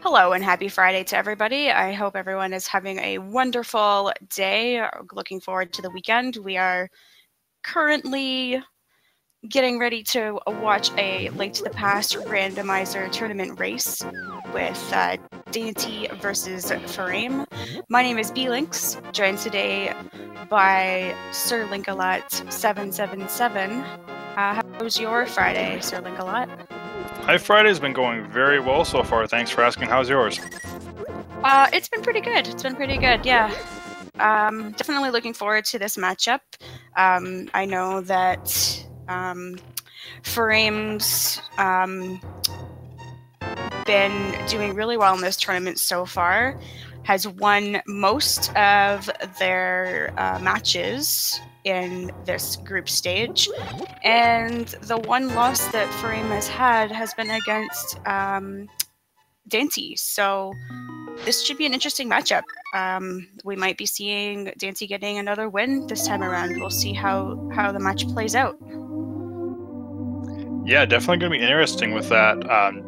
Hello and happy Friday to everybody. I hope everyone is having a wonderful day. Looking forward to the weekend. We are currently getting ready to watch a Link to the Past Randomizer tournament race with Daaanty versus Furaime. My name is B-Links, joined today by Sir Linkalot777. How's your Friday, Sir Linkalot? My Friday's been going very well so far. Thanks for asking. How's yours? It's been pretty good. It's been pretty good, yeah. Definitely looking forward to this matchup. I know that Furaime's been doing really well in this tournament so far, has won most of their matches in this group stage, and the one loss that Furaime has been against Daaanty, so this should be an interesting matchup. We might be seeing Daaanty getting another win this time around. We'll see how the match plays out. Yeah, definitely going to be interesting with that,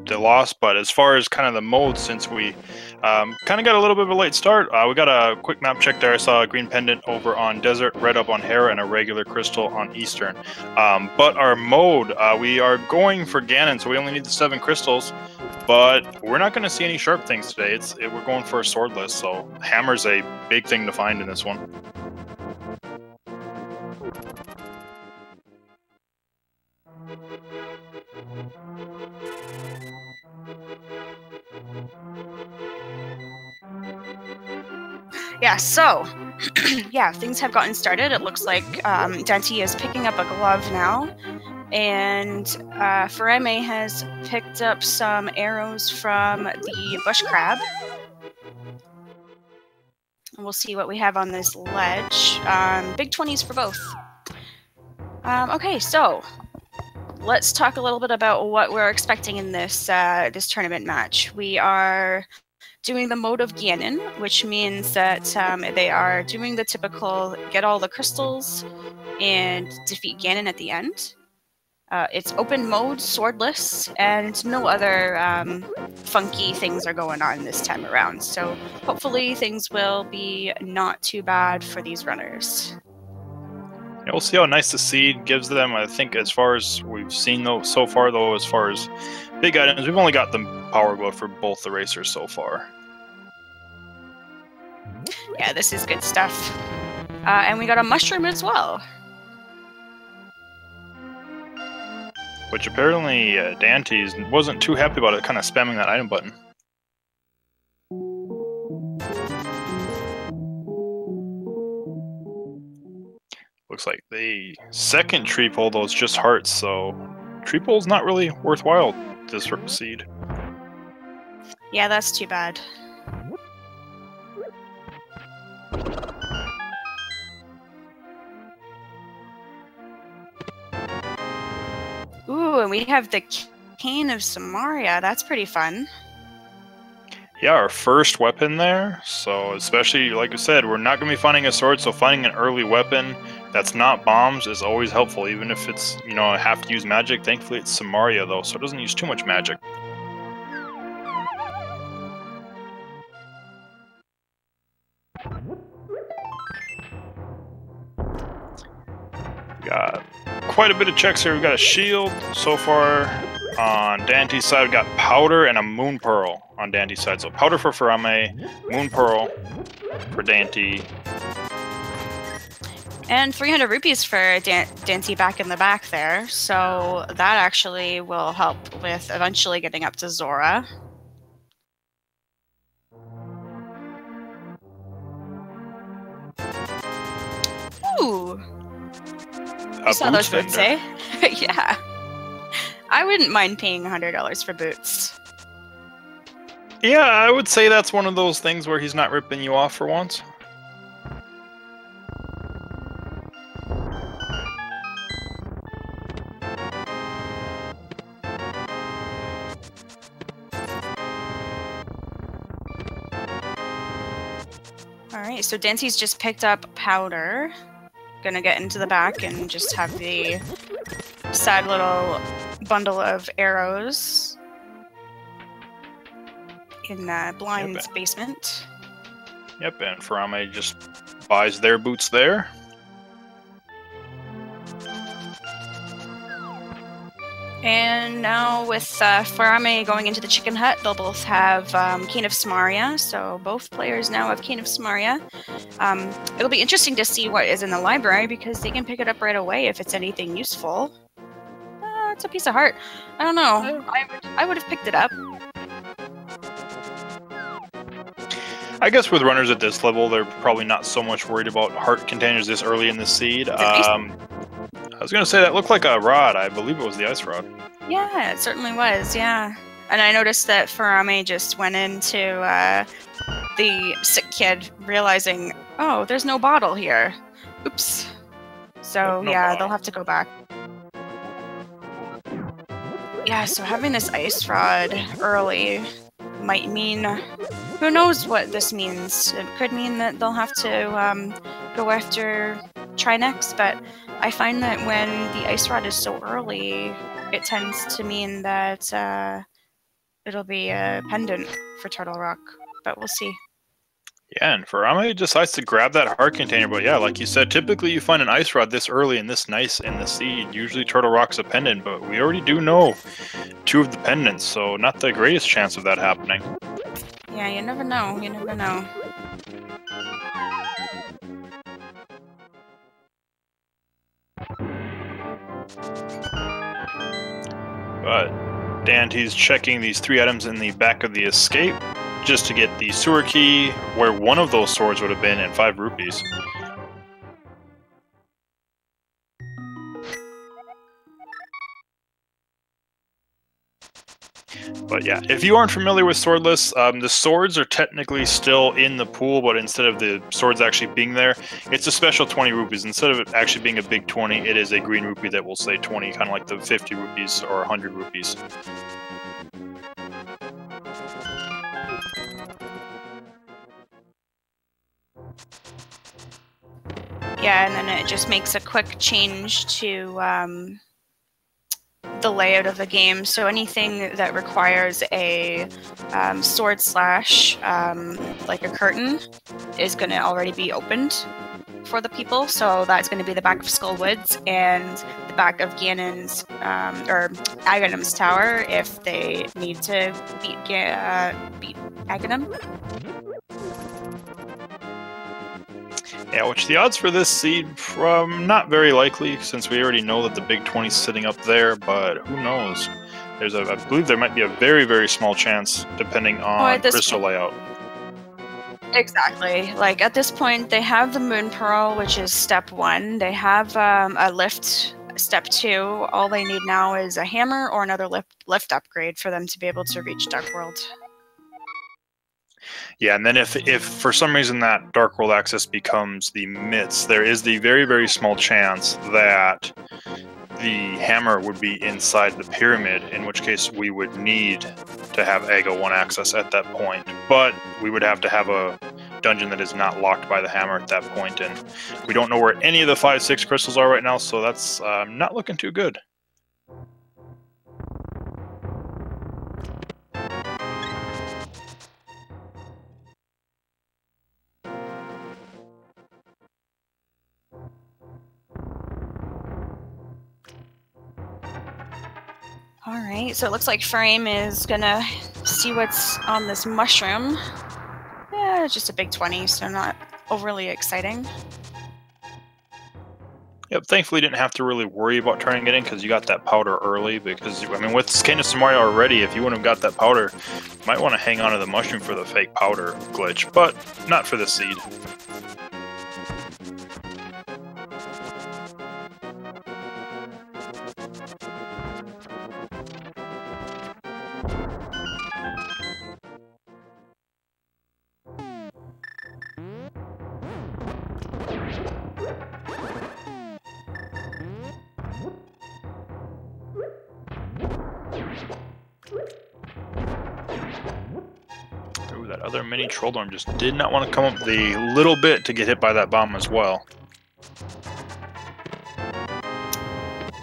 the loss. But as far as kind of the mode, since we kind of got a little bit of a late start, we got a quick map check there. I saw a green pendant over on Desert, red up on Hera, and a regular crystal on Eastern. But our mode, we are going for Ganon, so we only need the 7 crystals. But we're not going to see any sharp things today. We're going for a swordless, so hammer's a big thing to find in this one. Yeah, so, yeah, things have gotten started. It looks like Daaanty is picking up a glove now, and Furaime has picked up some arrows from the bush crab. And we'll see what we have on this ledge. Big 20s for both. Okay, so let's talk a little bit about what we're expecting in this this tournament match. We are doing the mode of Ganon, which means that they are doing the typical get all the crystals and defeat Ganon at the end. It's open mode, swordless, and no other funky things are going on this time around. So hopefully things will be not too bad for these runners. Yeah, we'll see how nice the seed gives them. I think as far as we've seen though so far, though, as far as big items, we've only got the power glove for both the racers so far. Yeah, this is good stuff. And we got a mushroom as well. Which apparently Daaanty wasn't too happy about it, kind of spamming that item button. Looks like the second tree pull, though, is just hearts, so tree pull's not really worthwhile this seed. Yeah, that's too bad. Ooh, and we have the Cane of Samaria. That's pretty fun. Yeah, our first weapon there. So especially, like I said, we're not going to be finding a sword, so finding an early weapon that's not bombs is always helpful, even if it's, you know, have to use magic. Thankfully, it's Samaria, though, so it doesn't use too much magic. Got quite a bit of checks here. We've got a shield so far. On Daanty's side, we've got powder and a moon pearl on Daanty's side. So powder for Furaime, moon pearl for Daaanty. And 300 rupees for Daaanty back in the back there. So that actually will help with eventually getting up to Zora. Ooh. You saw those boots, eh? Yeah. I wouldn't mind paying $100 for boots. Yeah, I would say that's one of those things where he's not ripping you off for once. Alright, so Daanty's just picked up powder. Gonna get into the back and just have the sad little bundle of arrows. in Blind's basement. Yep, and Furaime just buys their boots there. And now with Furaime going into the chicken hut, they'll both have Cane of Samaria, so both players now have Cane of Samaria. It'll be interesting to see what is in the library, because they can pick it up right away if it's anything useful. It's a piece of heart. I don't know. I would have picked it up. I guess with runners at this level, they're probably not so much worried about heart containers this early in the seed. I was going to say that looked like a rod. I believe it was the ice rod. Yeah, it certainly was, yeah. And I noticed that Furaime just went into the sick kid, realizing, oh, there's no bottle here. Oops. So, yeah, they'll have to go back. Yeah, so having this ice rod early might mean... Who knows what this means? It could mean that they'll have to go after Trinex, but I find that when the ice rod is so early, it tends to mean that it'll be a pendant for Turtle Rock, but we'll see. Yeah, and Furaime decides to grab that heart container, but yeah, like you said, typically you find an ice rod this early and this nice in the seed. Usually Turtle Rock's a pendant, but we already do know 2 of the pendants, so not the greatest chance of that happening. Yeah, you never know, you never know. But Daaanty's checking these 3 items in the back of the escape just to get the sewer key, where one of those swords would have been, and 5 rupees. But yeah, if you aren't familiar with Swordless, the swords are technically still in the pool, but instead of the swords actually being there, it's a special 20 rupees. Instead of it actually being a big 20, it is a green rupee that will say 20, kind of like the 50 rupees or 100 rupees. Yeah, and then it just makes a quick change to the layout of the game. So anything that requires a sword slash, like a curtain, is going to already be opened for the people. So that's going to be the back of Skullwoods and the back of Ganon's, or Aghanim's tower if they need to beat Aghanim. Yeah, which the odds for this seed, not very likely, since we already know that the big 20's sitting up there, but who knows? I believe there might be a very, very small chance, depending on crystal layout. Exactly. Like, at this point, they have the Moon Pearl, which is step 1. They have a lift, step 2. All they need now is a hammer or another lift upgrade for them to be able to reach Dark World. Yeah, and then if for some reason that Dark World access becomes the mitts, there is the very, very small chance that the hammer would be inside the pyramid, in which case we would need to have Aga 1 access at that point. But we would have to have a dungeon that is not locked by the hammer at that point, and we don't know where any of the 5-6 crystals are right now, so that's not looking too good. Alright, so it looks like Furaime is gonna see what's on this mushroom. Yeah, it's just a big 20, so not overly exciting. Yep, thankfully you didn't have to really worry about turning it in because you got that powder early, because, I mean, with Cane of Samaria already, if you wouldn't have got that powder, you might want to hang on to the mushroom for the fake powder glitch, but not for the seed. Ooh, that other mini Trolldorm just did not want to come up the little bit to get hit by that bomb as well.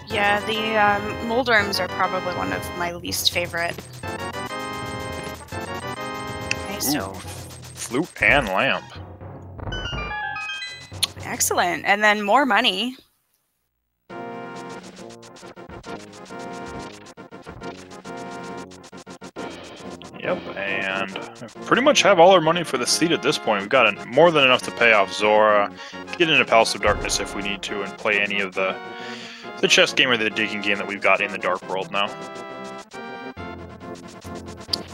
Yeah, the Moldworms are probably one of my least favorite. So flute and lamp. Excellent. And then more money. Yep, and pretty much have all our money for the seed at this point. We've got more than enough to pay off Zora, get into Palace of Darkness if we need to, and play any of the chess game or the digging game that we've got in the Dark World now.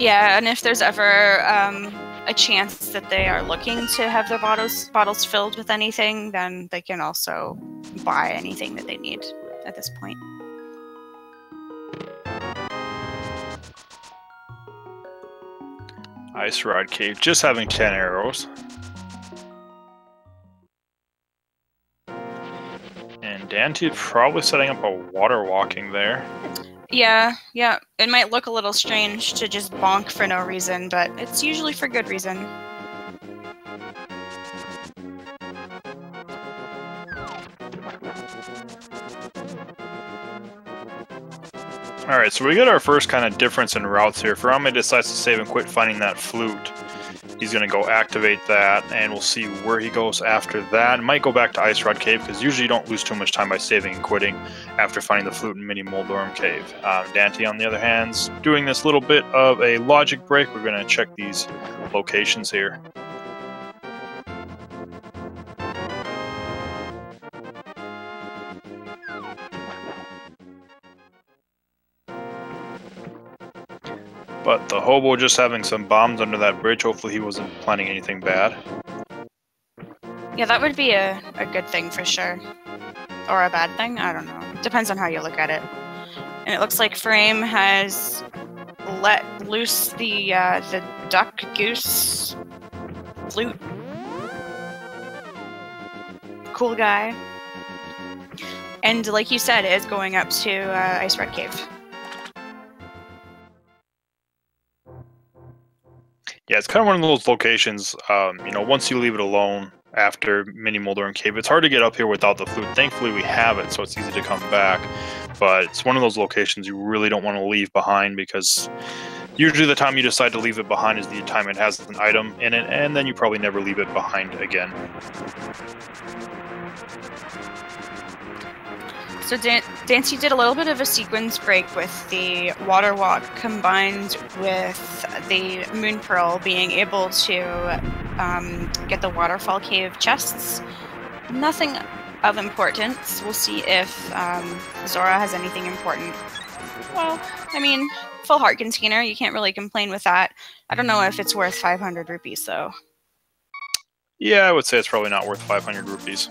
Yeah, and if there's ever a chance that they are looking to have their bottles filled with anything, then they can also buy anything that they need at this point. Ice Rod Cave, just having 10 arrows. And Daaanty probably setting up a water walking there. Yeah. It might look a little strange to just bonk for no reason, but it's usually for good reason. Alright, so we get our first kind of difference in routes here. Furaime decides to save and quit finding that flute. He's going to go activate that, and we'll see where he goes after that. Might go back to Ice Rod Cave, because usually you don't lose too much time by saving and quitting after finding the flute in Mini Moldorm Cave. Daaanty, on the other hand, is doing this little bit of a logic break. We're going to check these locations here. But the hobo just having some bombs under that bridge, hopefully he wasn't planning anything bad. Yeah, that would be a good thing for sure. Or a bad thing? I don't know. Depends on how you look at it. And it looks like Furaime has let loose the duck goose flute. Cool guy. And like you said, is going up to Ice Rod Cave. Yeah, it's kind of one of those locations, you know, once you leave it alone after Mini Moldorm Cave, it's hard to get up here without the flute. Thankfully, we have it, so it's easy to come back. But it's one of those locations you really don't want to leave behind, because usually the time you decide to leave it behind is the time it has an item in it, and then you probably never leave it behind again. So Daaanty did a little bit of a sequence break with the Water Walk combined with the Moon Pearl being able to get the Waterfall Cave chests. Nothing of importance. We'll see if Zora has anything important. Well, I mean, full heart container, you can't really complain with that. I don't know if it's worth 500 rupees, though. Yeah, I would say it's probably not worth 500 rupees.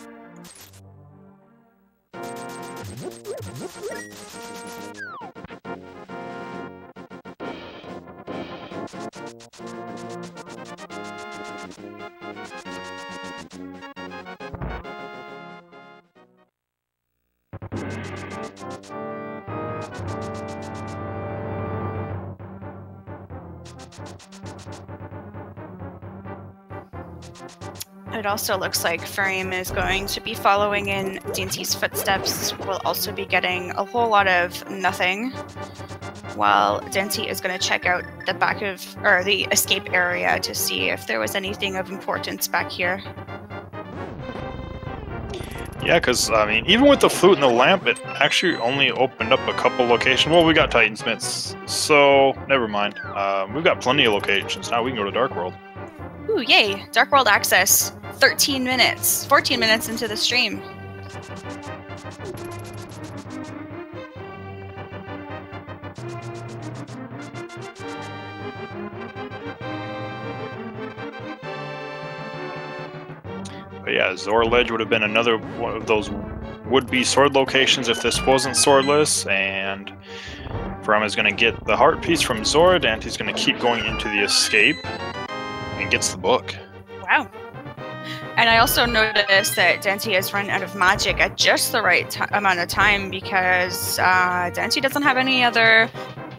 It also looks like Furaime is going to be following in Daanty's footsteps. We'll also be getting a whole lot of nothing, while Daaanty is going to check out the back of, or the escape area to see if there was anything of importance back here. Yeah, because, I mean, even with the flute and the lamp, it actually only opened up a couple locations. Well, we got Titansmiths, so never mind. We've got plenty of locations. Now we can go to Dark World. Ooh, yay! Dark World access. 13 minutes. 14 minutes into the stream. But yeah, Zora Ledge would have been another one of those would-be sword locations if this wasn't swordless, and Furaime is going to get the heart piece from Zora. Daanty's going to keep going into the escape and gets the book. Wow. And I also noticed that Daaanty has run out of magic at just the right amount of time, because Daaanty doesn't have any other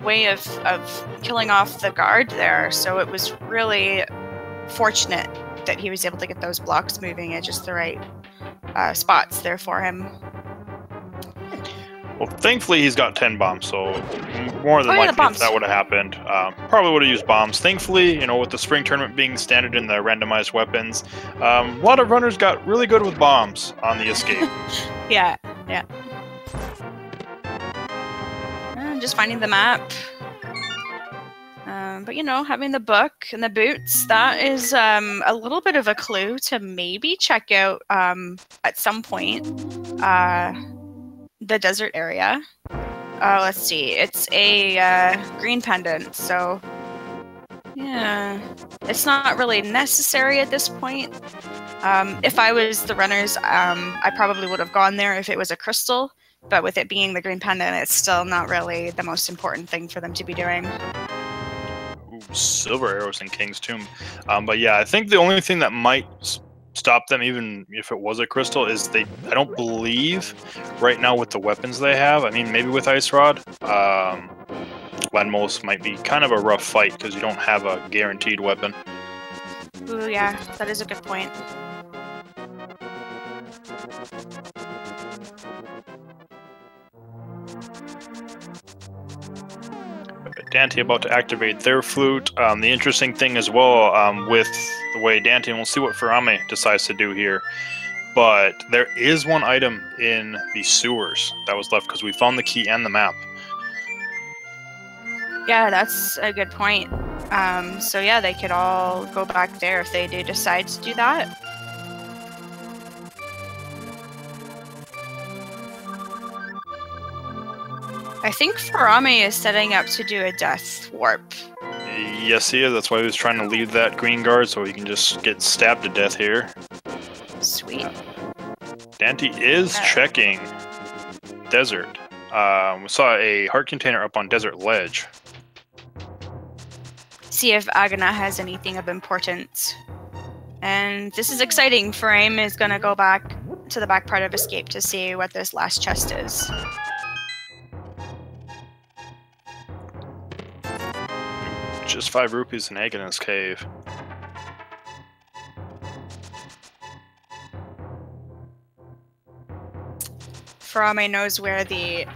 way of killing off the guard there, so it was really fortunate that he was able to get those blocks moving at just the right spots there for him. Well, thankfully he's got 10 bombs, so more than likely if that would have happened, probably would have used bombs. Thankfully, you know, with the spring tournament being standard in the randomized weapons, a lot of runners got really good with bombs on the escape. Yeah. I'm just finding the map. But you know, having the book and the boots, that is a little bit of a clue to maybe check out at some point the desert area. Let's see, it's a green pendant, so yeah, it's not really necessary at this point. If I was the runners, I probably would have gone there if it was a crystal, but with it being the green pendant, it's still not really the most important thing for them to be doing. Silver arrows in King's Tomb. But yeah, I think the only thing that might stop them, even if it was a crystal, is I don't believe right now with the weapons they have, I mean, maybe with Ice Rod, Landmost might be kind of a rough fight because you don't have a guaranteed weapon. Ooh, yeah, that is a good point. Daaanty about to activate their flute. The interesting thing as well with the way Daaanty, and we'll see what Furaime decides to do here, but there is one item in the sewers that was left because we found the key and the map. Yeah, that's a good point. So yeah, they could all go back there if they do decide to do that. I think Furaime is setting up to do a death warp. Yes, he is. That's why he was trying to leave that green guard so he can just get stabbed to death here. Sweet. Daaanty is checking desert. We saw a heart container up on desert ledge. See if Agana has anything of importance. And this is exciting. Furaime is going to go back to the back part of Escape to see what this last chest is. Just 5 rupees in Agana's cave. Furaime knows where the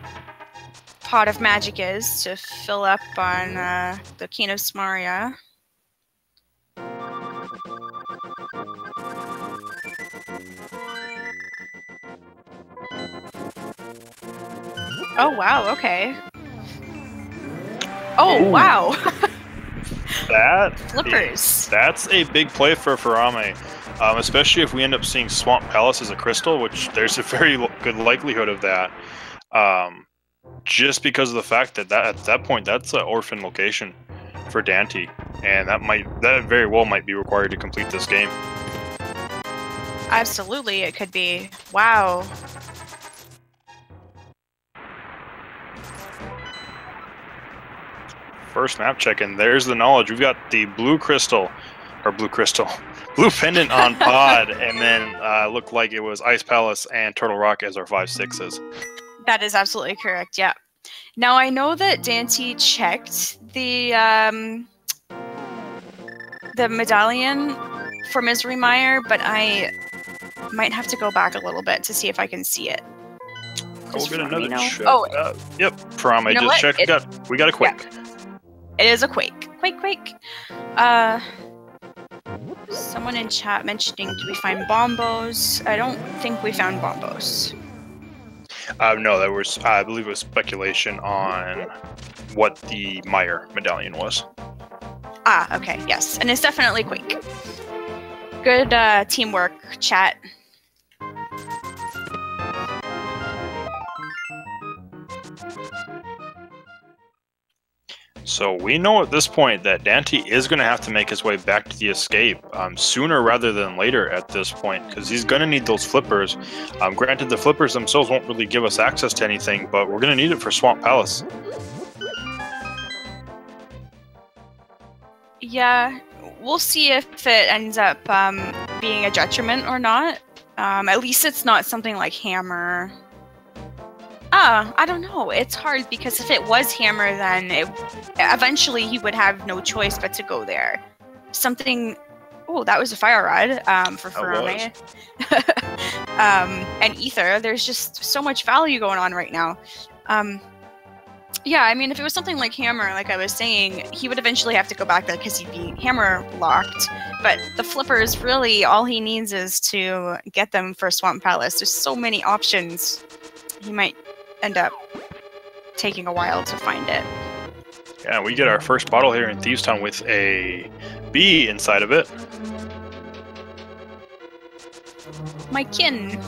pot of magic is to fill up on the Keen of Samaria. Oh wow, okay. Oh ooh. Wow. Flippers. That's a big play for Furaime, especially if we end up seeing Swamp Palace as a crystal, which there's a very good likelihood of that. Just because of the fact that at that point that's an orphan location for Daaanty, and that very well might be required to complete this game. Absolutely, it could be. Wow. First map check, and there's the knowledge. We've got the blue pendant on pod, and then looked like it was Ice Palace and Turtle Rock as our 5/6s. That is absolutely correct, yeah. Now I know that Daaanty checked the medallion for Misery Mire, but I might have to go back a little bit to see if I can see it. We'll get another check. Oh, yep, Furaime just checked. We got a quake. Yeah. It is a quake. Quake. Someone in chat mentioning, do we find bombos? I don't think we found bombos. No, that was, I believe it was speculation on what the Mire medallion was. Ah, okay, yes. And it's definitely quake. Good teamwork, chat. So we know at this point that Daaanty is going to have to make his way back to the escape sooner rather than later at this point, because he's going to need those flippers. Granted, the flippers themselves won't really give us access to anything, but we're going to need it for Swamp Palace. Yeah, we'll see if it ends up being a detriment or not. At least it's not something like Hammer. I don't know. It's hard because if it was Hammer, then eventually he would have no choice but to go there. Something... Oh, that was a Fire Rod for Furaime. And Ether. There's just so much value going on right now. Yeah, I mean, if it was something like Hammer, like I was saying, he would eventually have to go back there because he'd be Hammer locked. But the flippers, really, all he needs is to get them for Swamp Palace. There's so many options. He might end up taking a while to find it. Yeah, we get our first bottle here in Thieves Town with a bee inside of it. My kin.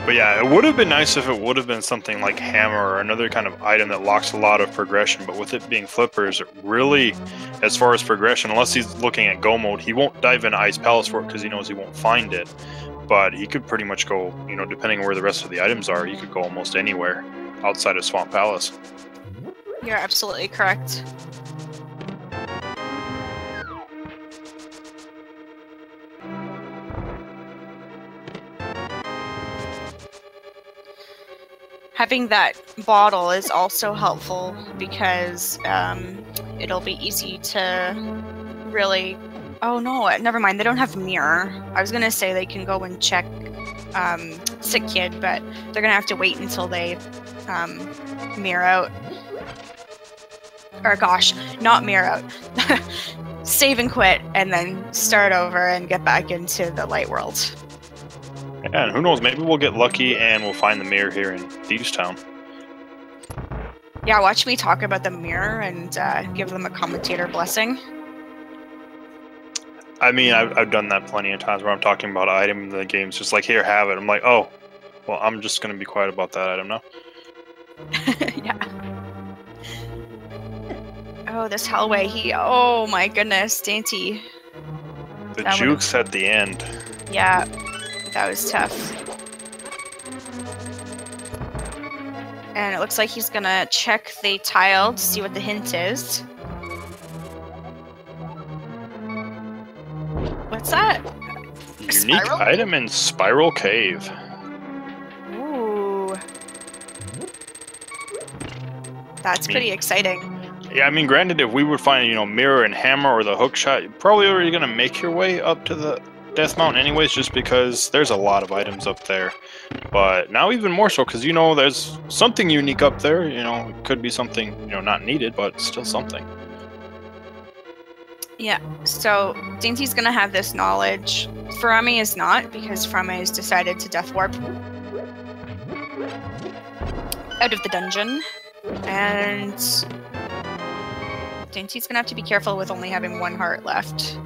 But yeah, it would have been nice if it would have been something like Hammer or another kind of item that locks a lot of progression. But with it being flippers, it really, as far as progression, unless he's looking at Go mode, he won't dive into Ice Palace for it because he knows he won't find it. But he could pretty much go, you know, depending on where the rest of the items are, he could go almost anywhere outside of Swamp Palace. You're absolutely correct. Having that bottle is also helpful because it'll be easy to really... Oh no, never mind, they don't have a mirror. I was gonna say they can go and check Sick Kid, but they're gonna have to wait until they mirror out. Or gosh, not mirror out. Save and quit, and then start over and get back into the light world. Yeah, and who knows, maybe we'll get lucky and we'll find the mirror here in Thieves Town. Yeah, watch me talk about the mirror and give them a commentator blessing. I mean, I've done that plenty of times where I'm talking about an item in the game's just like, here, have it. I'm like, oh, well, I'm just going to be quiet about that item now. Yeah. Oh, this hallway, oh my goodness, Daaanty. The jukes at the end. Yeah, that was tough. And it looks like he's gonna check the tile to see what the hint is. What's that? Unique item in Spiral Cave. Ooh. That's pretty exciting. Yeah, I mean, granted, if we would find, you know, mirror and hammer or the hook shot, you're probably already going to make your way up to the Death Mountain anyways, just because there's a lot of items up there. But now even more so, because, you know, there's something unique up there. You know, it could be something, you know, not needed, but still something. Yeah, so Daanty's going to have this knowledge. Furaime is not, because Furaime has decided to Death Warp out of the dungeon. And Daanty's gonna have to be careful with only having one heart left.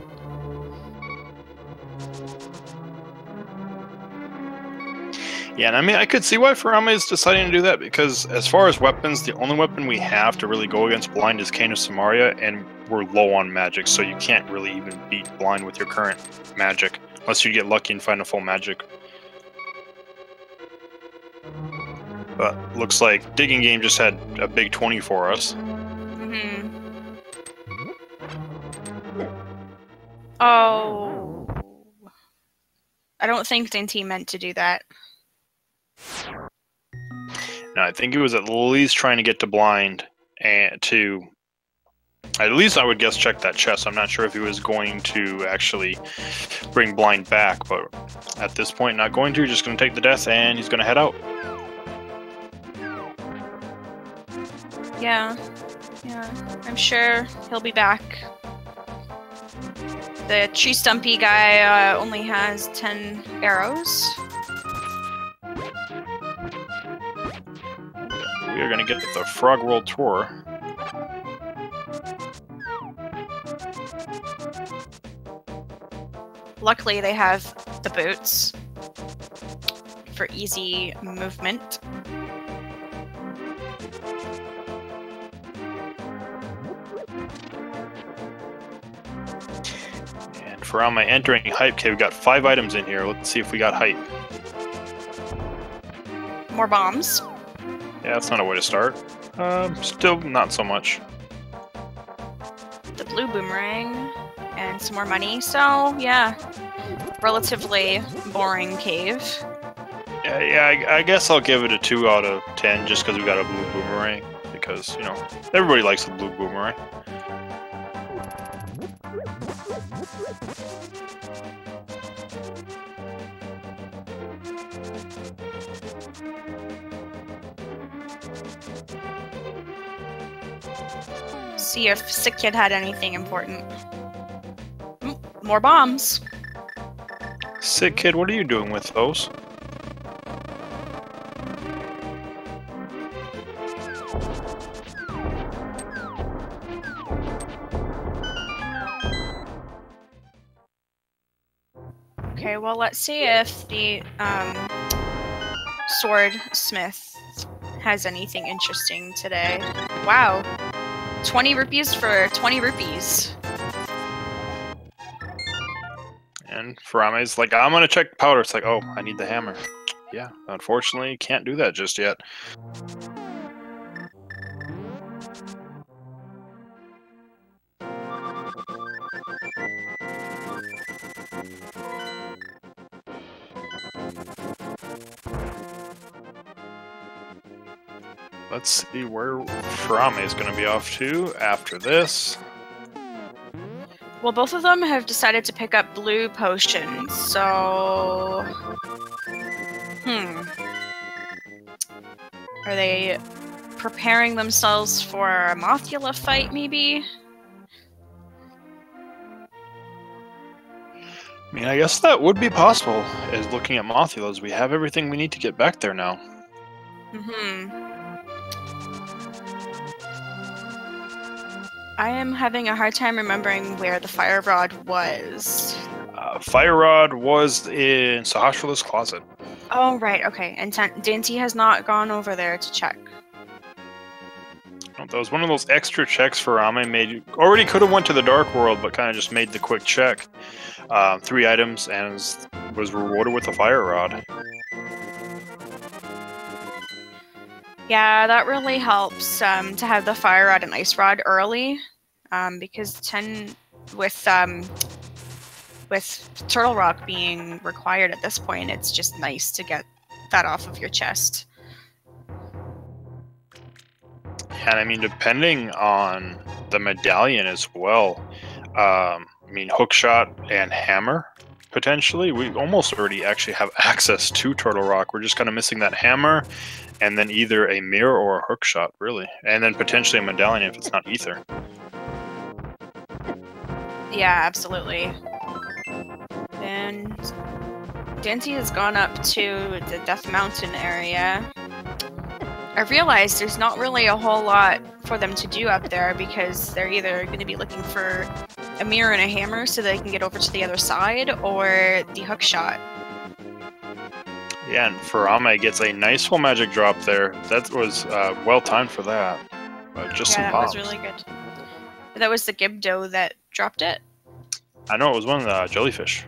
Yeah, and I mean, I could see why Furaime is deciding to do that, because as far as weapons, the only weapon we have to really go against Blind is Cane of Samaria, and we're low on magic, so you can't really even beat Blind with your current magic, unless you get lucky and find a full magic. But looks like Digging Game just had a big 20 for us. Mm-hmm. Oh. I don't think Daaanty meant to do that. No, I think he was at least trying to get to Blind and to, at least I would guess, check that chest. I'm not sure if he was going to actually bring Blind back, but at this point, not going to. Just going to take the death, and he's going to head out. Yeah, I'm sure he'll be back. The tree stumpy guy only has 10 arrows. We are going to get the Frog World Tour. Luckily, they have the boots for easy movement. Furaime entering Hype Cave. We got 5 items in here. Let's see if we got Hype. More bombs. Yeah, that's not a way to start. Still not so much. The blue boomerang and some more money. So, yeah, relatively boring cave. Yeah, I guess I'll give it a 2 out of 10 just because we got a blue boomerang. Because, you know, everybody likes the blue boomerang. see if Sick Kid had anything important. More bombs. Sick Kid, what are you doing with those? Okay, well, let's see if the swordsmith has anything interesting today. Wow. 20 rupees for 20 rupees. And Furaime's like, I'm gonna check powder. It's like, oh, I need the hammer. Yeah, unfortunately, can't do that just yet. Let's see where Furaime is going to be off to after this. Well, both of them have decided to pick up blue potions, so... Are they preparing themselves for a Mothula fight, maybe? I mean, I guess that would be possible, is looking at Mothulas. We have everything we need to get back there now. I am having a hard time remembering where the fire rod was. Fire rod was in Sahasrah's closet. Oh, right, okay. And Daaanty has not gone over there to check. That was one of those extra checks Furaime made. Already could have went to the Dark World, but kind of just made the quick check. 3 items and was rewarded with a fire rod. Yeah, that really helps to have the fire rod and ice rod early, because with Turtle Rock being required at this point, it's just nice to get that off of your chest. And I mean, depending on the medallion as well, I mean, hookshot and hammer, potentially. We almost already actually have access to Turtle Rock. We're just kind of missing that hammer, and then either a mirror or a hookshot, really. And then potentially a medallion if it's not ether. Yeah, absolutely. And Daaanty has gone up to the Death Mountain area. I realized there's not really a whole lot for them to do up there because they're either going to be looking for a mirror and a hammer so they can get over to the other side, or the hookshot. Yeah, and Furaime gets a nice full magic drop there. That was well timed for that. Just some bombs. That was really good. That was the Gibdo that dropped it? I know, it was one of the jellyfish.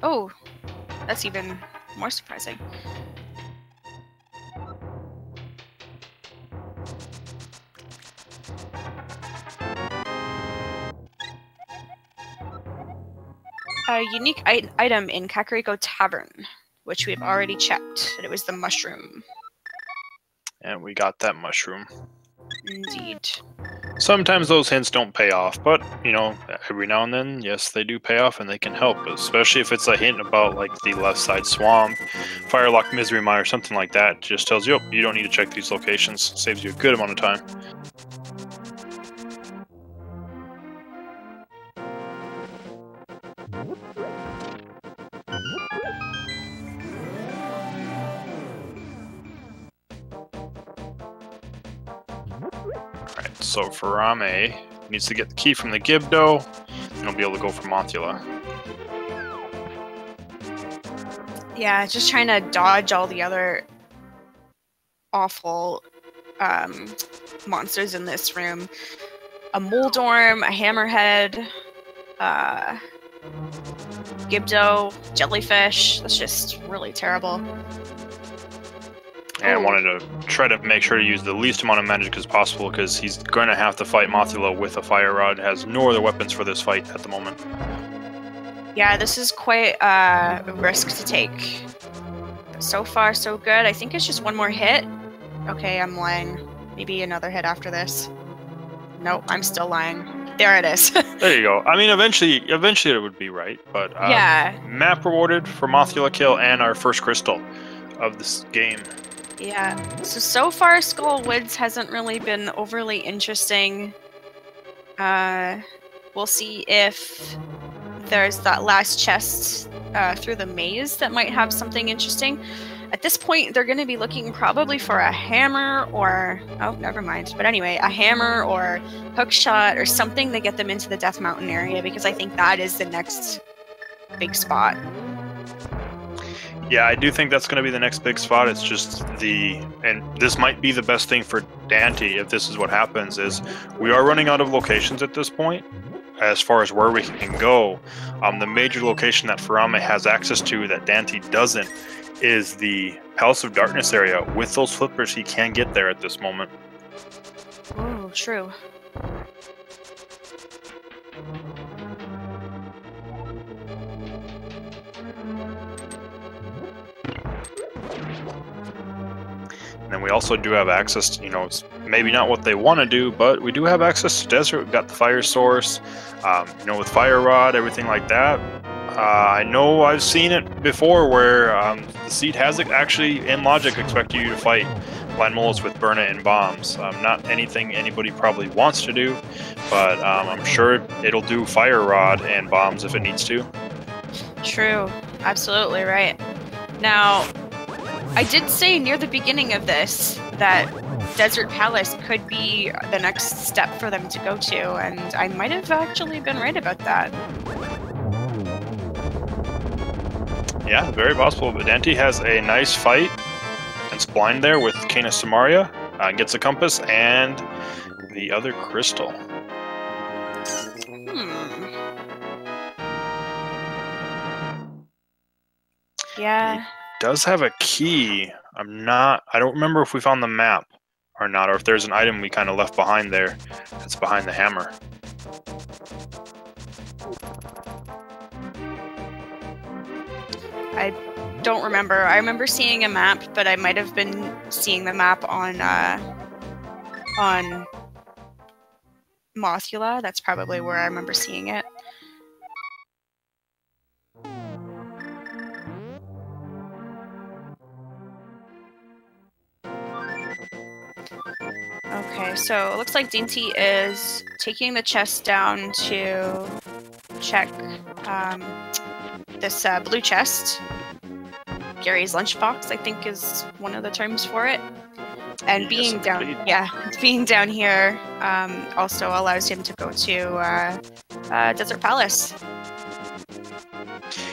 Oh, that's even more surprising. A unique item in Kakariko Tavern, which we've already checked. And it was the mushroom. And we got that mushroom. Indeed. Sometimes those hints don't pay off, but, you know, every now and then, yes, they do pay off and they can help, especially if it's a hint about, like, the left side swamp, Firelock Misery Mire, something like that. It just tells you, oh, you don't need to check these locations. Saves you a good amount of time. Alright, so Furaime needs to get the key from the Gibdo, and he'll be able to go for Mothula. Yeah, just trying to dodge all the other awful monsters in this room. A Moldorm, a Hammerhead, Gibdo, Jellyfish. That's just really terrible. And I wanted to try to make sure to use the least amount of magic as possible, because he's going to have to fight Mothula with a fire rod. Has no other weapons for this fight at the moment. Yeah, this is quite a risk to take. But so far, so good. I think it's just one more hit. Okay, I'm lying. Maybe another hit after this. Nope, I'm still lying. There it is. There you go. I mean, eventually it would be right. But yeah. Map rewarded for Mothula kill and our first crystal of this game. Yeah, so far Skull Woods hasn't really been overly interesting. We'll see if there's that last chest through the maze that might have something interesting. At this point, they're going to be looking probably for a hammer or... Oh, never mind. But anyway, a hammer or hook shot or something to get them into the Death Mountain area, because I think that is the next big spot. Yeah, I do think that's going to be the next big spot. It's just and this might be the best thing for Daaanty if this is what happens, is we are running out of locations at this point as far as where we can go. The major location that Furaime has access to that Daaanty doesn't is the Palace of Darkness area. With those flippers, he can get there at this moment. Oh, true. And then we also do have access to, it's maybe not what they want to do, but we do have access to desert. We've got the fire source, with fire rod, everything like that. I know I've seen it before where the seed has actually, in logic, expect you to fight blind mullets with burn it and bombs. Not anything anybody probably wants to do, but I'm sure it'll do fire rod and bombs if it needs to. True. Absolutely right. Now, I did say near the beginning of this that Desert Palace could be the next step for them to go to, and I might have actually been right about that. Yeah, very possible. But Daaanty has a nice fight against Blind there with Cane of Samaria. Gets a compass and the other crystal. Yeah. He does have a key. I don't remember if we found the map or not, or if there's an item we kind of left behind there that's behind the hammer. I don't remember. I remember seeing a map, but I might have been seeing the map on Mothula. That's probably where I remember seeing it. Okay, so it looks like Daaanty is taking the chest down to check this blue chest. Gary's lunchbox, I think, is one of the terms for it. And being down here also allows him to go to Desert Palace.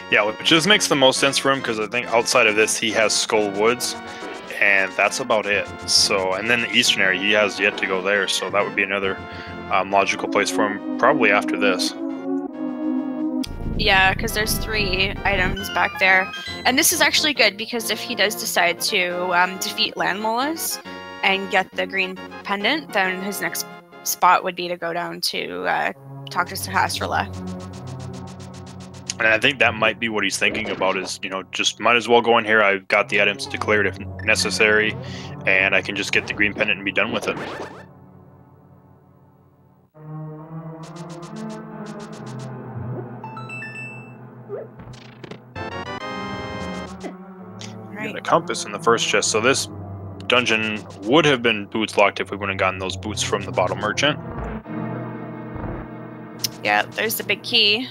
Yeah, which just makes the most sense for him, because I think outside of this he has Skull Woods, and that's about it. So, and then the Eastern area, he has yet to go there, so that would be another logical place for him, probably after this. Yeah, because there's 3 items back there. And this is actually good, because if he does decide to defeat Land Mullets and get the green pendant, then his next spot would be to go down to talk to Sahasrahla. And I think that might be what he's thinking about, is, just might as well go in here. I've got the items declared if necessary, and I can just get the green pendant and be done with it. Got a compass in the first chest, so this dungeon would have been boots locked if we wouldn't have gotten those boots from the bottle merchant. Yeah, there's the big key.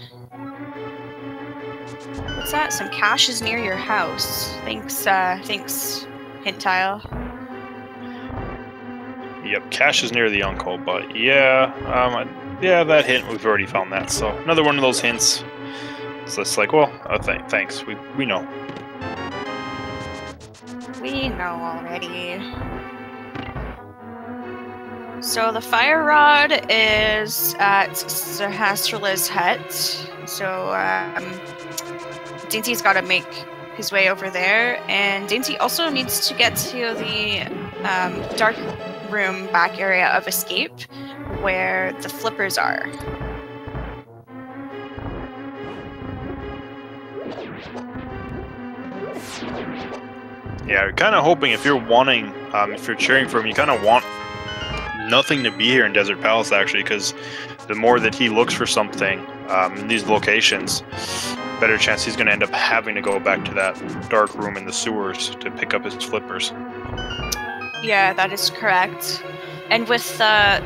What's that? Some cash is near your house. Thanks, hint tile. Yep, cash is near the uncle, but yeah, that hint, we've already found that, so another one of those hints. So it's like, well, thanks, we know. We know already. So the fire rod is at Sahasrahla's hut. So Daaanty's got to make his way over there, and Daaanty also needs to get to the dark room back area of escape, where the flippers are. Yeah, you're kind of hoping, if you're cheering for him, you kind of want nothing to be here in Desert Palace, actually, because the more that he looks for something in these locations, better chance he's going to end up having to go back to that dark room in the sewers to pick up his flippers. Yeah, that is correct. And with the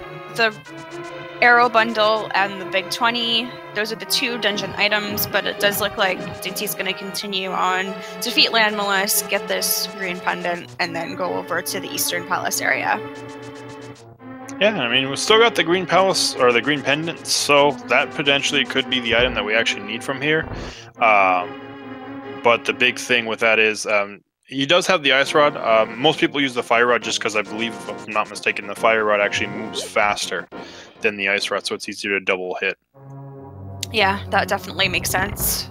Arrow Bundle and the Big 20. Those are the 2 dungeon items, but it does look like Daaanty's going to continue on, defeat Land Mollusk, get this green pendant, and then go over to the Eastern Palace area. Yeah, I mean, we've still got the green palace, or the green pendant, so that potentially could be the item that we actually need from here. But the big thing with that is he does have the ice rod. Most people use the fire rod just because I believe, if I'm not mistaken, the fire rod actually moves faster than the ice rod, so it's easier to double hit. Yeah, that definitely makes sense.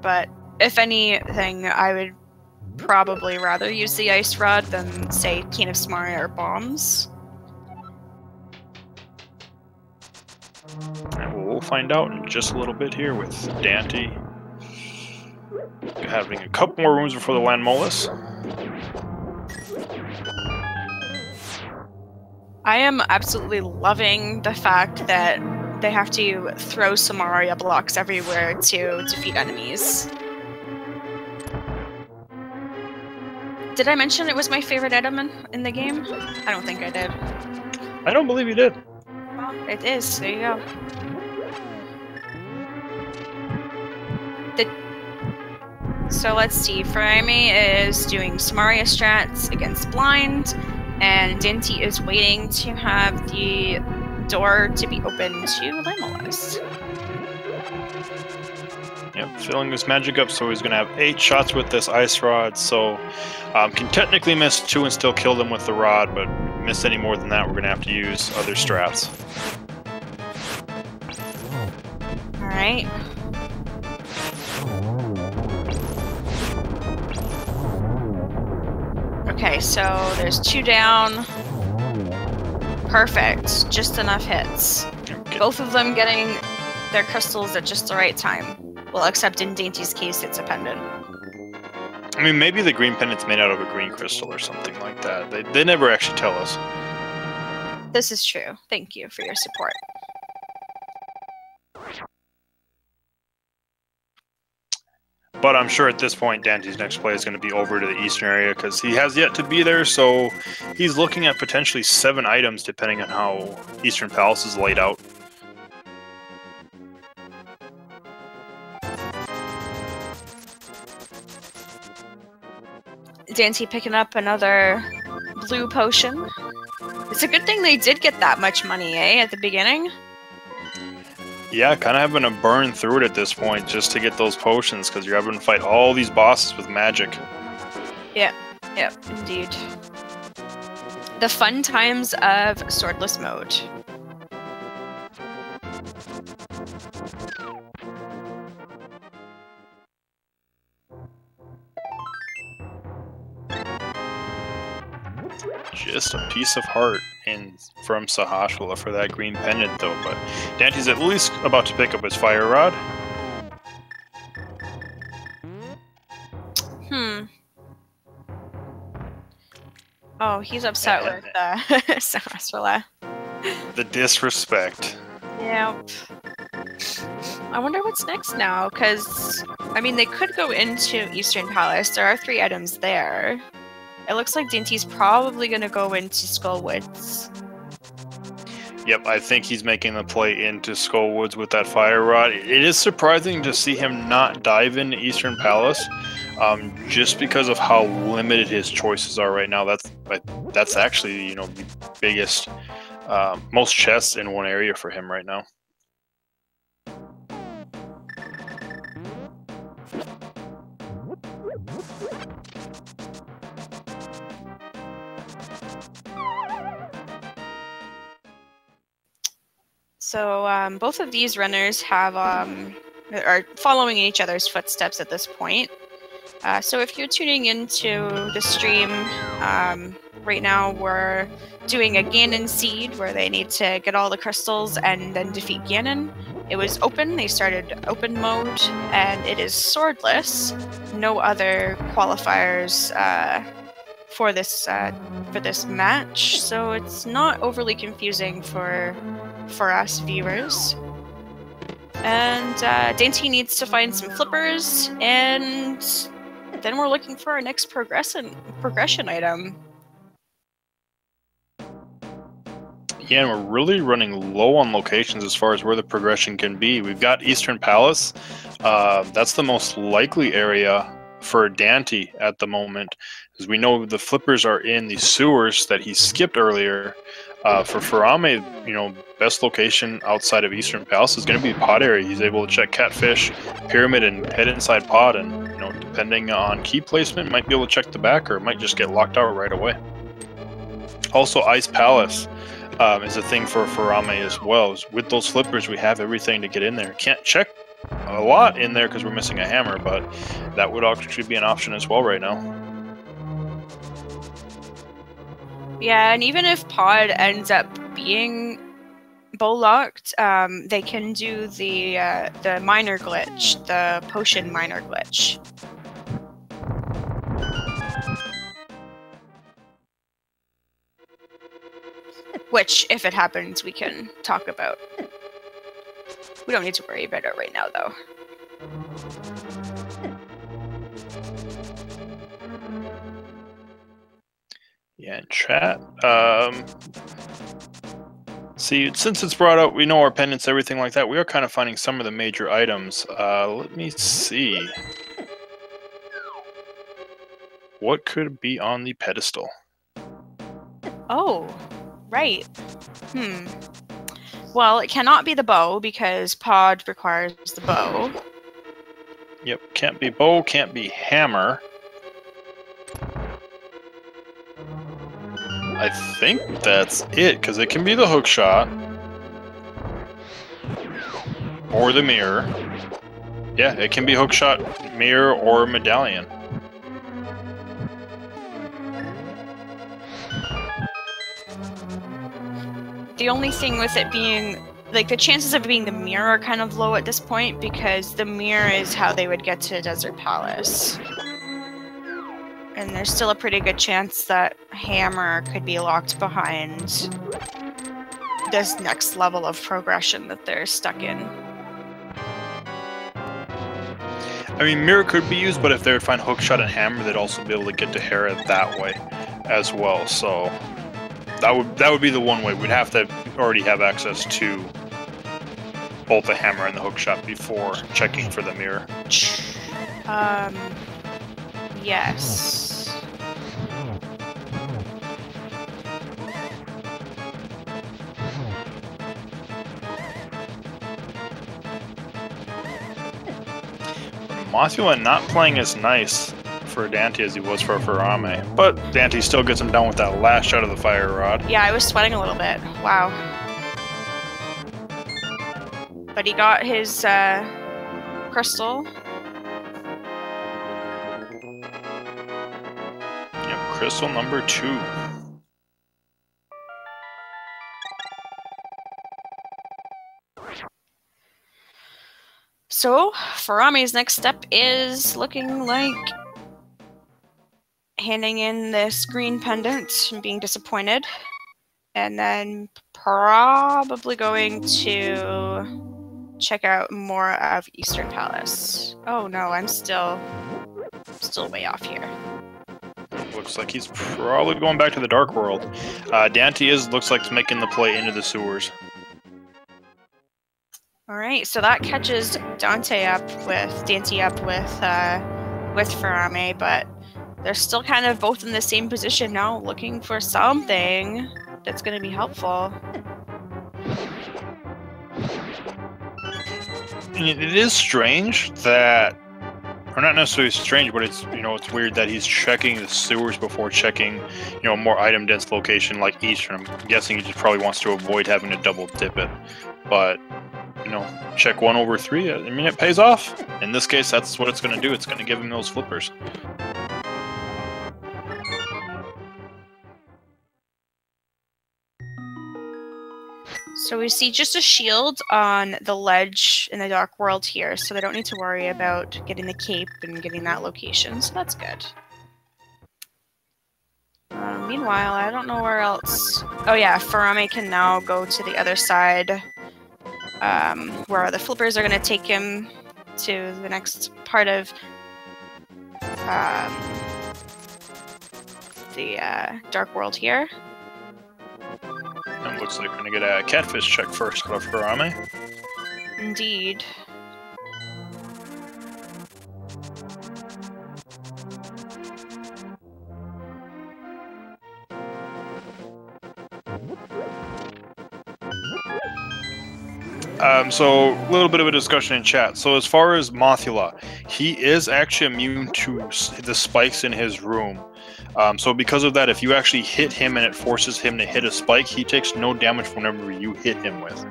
But if anything, I would probably rather use the ice rod than, say, Cane of Samaria or bombs. And we'll find out in just a little bit here with Daaanty having a couple more rooms before the Land Mollusk. I am absolutely loving the fact that they have to throw Samaria blocks everywhere to defeat enemies. Did I mention it was my favorite item in the game? I don't think I did. I don't believe you did. Well, it is. There you go. So let's see. Furaime is doing Samaria strats against Blind, and Daaanty is waiting to have the door to be open to Land Mollusk. Yep, filling this magic up, so he's going to have 8 shots with this ice rod, so can technically miss 2 and still kill them with the rod, but miss any more than that, we're going to have to use other strats. Alright. Okay, so there's 2 down. Perfect. Just enough hits. Okay. Both of them getting their crystals at just the right time. Well, except in Daanty's case, it's a pendant. I mean, maybe the green pendant's made out of a green crystal or something like that. They never actually tell us. This is true. Thank you for your support. But I'm sure at this point, Daaanty's next play is going to be over to the eastern area because he has yet to be there, so he's looking at potentially 7 items depending on how Eastern Palace is laid out. Daaanty picking up another blue potion. It's a good thing they did get that much money, eh, at the beginning? Yeah, kind of having to burn through it at this point just to get those potions because you're having to fight all these bosses with magic. Yep, indeed. The fun times of swordless mode. Just a piece of heart from Sahashwala for that green pendant, though. But Daanty's at least about to pick up his fire rod. Oh, he's upset with Sahashwala. The disrespect. Yep. I wonder what's next now, because, I mean, they could go into Eastern Palace. There are 3 items there. It looks like Daanty's probably going to go into Skullwoods. Yep, I think he's making the play into Skullwoods with that fire rod. It is surprising to see him not dive into Eastern Palace, just because of how limited his choices are right now. That's actually, you know, the biggest, most chests in one area for him right now. So both of these runners have are following each other's footsteps at this point. So if you're tuning into the stream, right now we're doing a Ganon seed where they need to get all the crystals and then defeat Ganon. It was open, they started open mode, and it is swordless. No other qualifiers for this match, so it's not overly confusing for us viewers. And Daaanty needs to find some flippers, and then we're looking for our next progression item. Yeah, and we're really running low on locations as far as where the progression can be. We've got Eastern Palace. That's the most likely area for Daaanty at the moment, as we know the flippers are in the sewers that he skipped earlier. For Furaime, best location outside of Eastern Palace is going to be Pod area. He's able to check Catfish, Pyramid, and head inside Pod, and depending on key placement, might be able to check the back, or it might just get locked out right away. Also, Ice Palace is a thing for Furaime as well. With those flippers, we have everything to get in there. Can't check a lot in there because we're missing a hammer, but that would actually be an option as well right now. Yeah, and even if Pod ends up being bow locked, they can do the miner glitch, the potion miner glitch. Which, if it happens, we can talk about. We don't need to worry about it right now, though. Yeah, in chat. See, since it's brought up, we know our pendants, everything like that. We are kind of finding some of the major items. Let me see. What could be on the pedestal? Oh, right. Well, it cannot be the bow because Pod requires the bow. Yep, can't be bow, can't be hammer. I think that's it, because it can be the hook shot. Or the mirror. Yeah, it can be hook shot, mirror, or medallion. The only thing with it being, like, the chances of it being the mirror are kind of low at this point, because the mirror is how they would get to Desert Palace. And there's still a pretty good chance that hammer could be locked behind this next level of progression that they're stuck in. I mean, mirror could be used, but if they would find hookshot and hammer, they'd also be able to get to Hera that way as well. So that would be the one way. We'd have to already have access to both the hammer and the hookshot before checking for the mirror. Yes. Mothula not playing as nice for Daaanty as he was for Furaime, but Daaanty still gets him down with that last shot of the fire rod. Yeah, I was sweating a little bit. Wow. But he got his crystal. Yep, crystal number 2. So, Furaime's next step is looking like handing in this green pendant and being disappointed, and then probably going to check out more of Eastern Palace. Oh no, I'm still way off here. Looks like he's probably going back to the Dark World. Daaanty looks like he's making the play into the sewers. Alright, so that catches Daaanty up with Furaime, but they're still kind of both in the same position now, looking for something that's going to be helpful. It is strange that, or not necessarily strange, but it's it's weird that he's checking the sewers before checking a more item dense location like Eastern. I'm guessing he just probably wants to avoid having to double dip it, but check 1 over 3. I mean, it pays off. In this case, that's what it's going to do. It's going to give him those flippers. So we see just a shield on the ledge in the Dark World here, so they don't need to worry about getting the cape and getting that location, so that's good. Meanwhile, I don't know where else... Oh yeah, Furaime can now go to the other side, where the flippers are going to take him to the next part of the Dark World here. Looks like we're gonna get a catfish check first out of Furaime. Indeed. So a little bit of a discussion in chat. So as far as Mothula, he is actually immune to the spikes in his room. So because of that, if you actually hit him and it forces him to hit a spike, he takes no damage whenever you hit him with.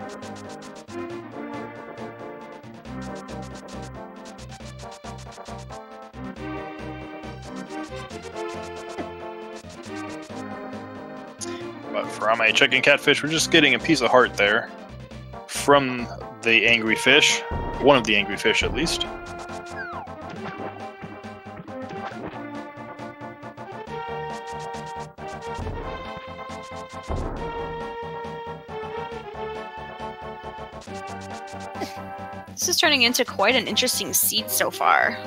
But for Furaime checking catfish, we're just getting a piece of heart there from the angry fish. One of the angry fish, at least. This is turning into quite an interesting seed so far.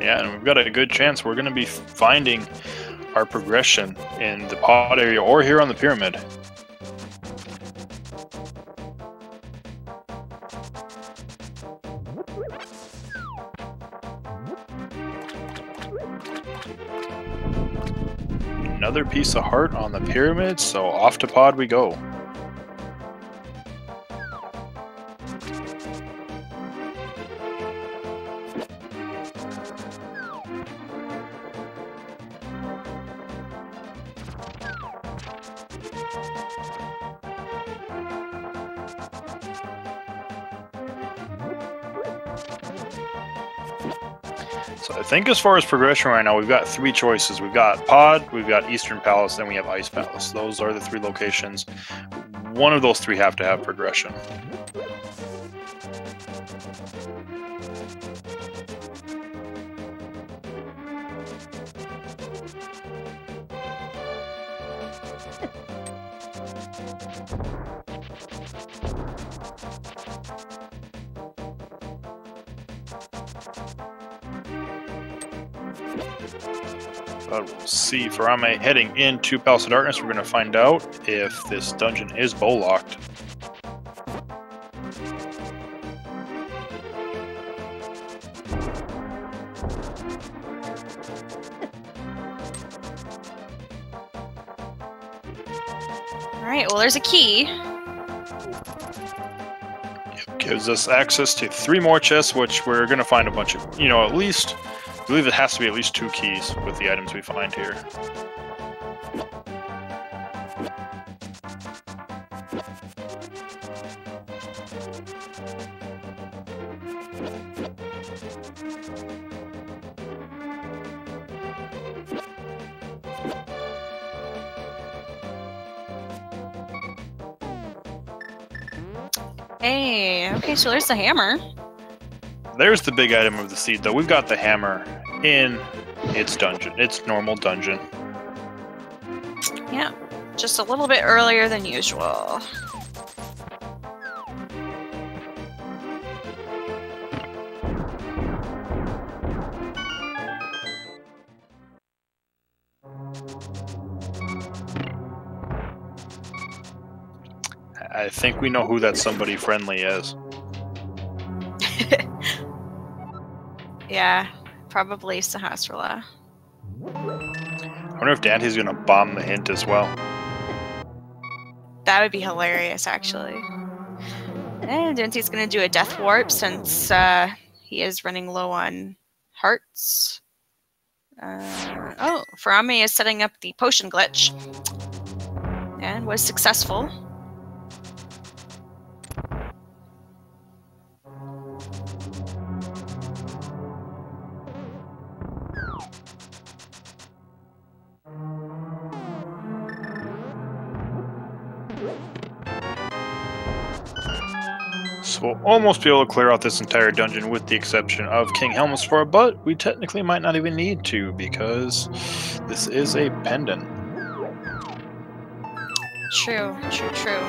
Yeah, and we've got a good chance we're going to be finding our progression in the pod area or here on the pyramid. Another piece of heart on the pyramid, so off to pod we go. So I think as far as progression right now, we've got three choices. We've got Pod, we've got Eastern Palace, and we have Ice Palace. Those are the three locations. One of those three have to have progression. But we'll see. Furaime heading into Palace of Darkness, we're going to find out if this dungeon is bow locked. Alright, well there's a key. It gives us access to 3 more chests, which we're going to find a bunch of, at least, I believe it has to be at least 2 keys with the items we find here. Hey, okay, so there's the hammer. There's the big item of the seed, though. We've got the hammer in its dungeon, its normal dungeon. Yeah, just a little bit earlier than usual. I think we know who that somebody friendly is. Yeah, probably Sahasrahla. I wonder if Daanty's gonna bomb the hint as well. That would be hilarious, actually. And Daaanty's gonna do a death warp since he is running low on hearts. Oh, Furaime is setting up the potion glitch. And was successful. So we'll almost be able to clear out this entire dungeon with the exception of King Helmsfar, but we technically might not even need to because this is a pendant. True, true, true.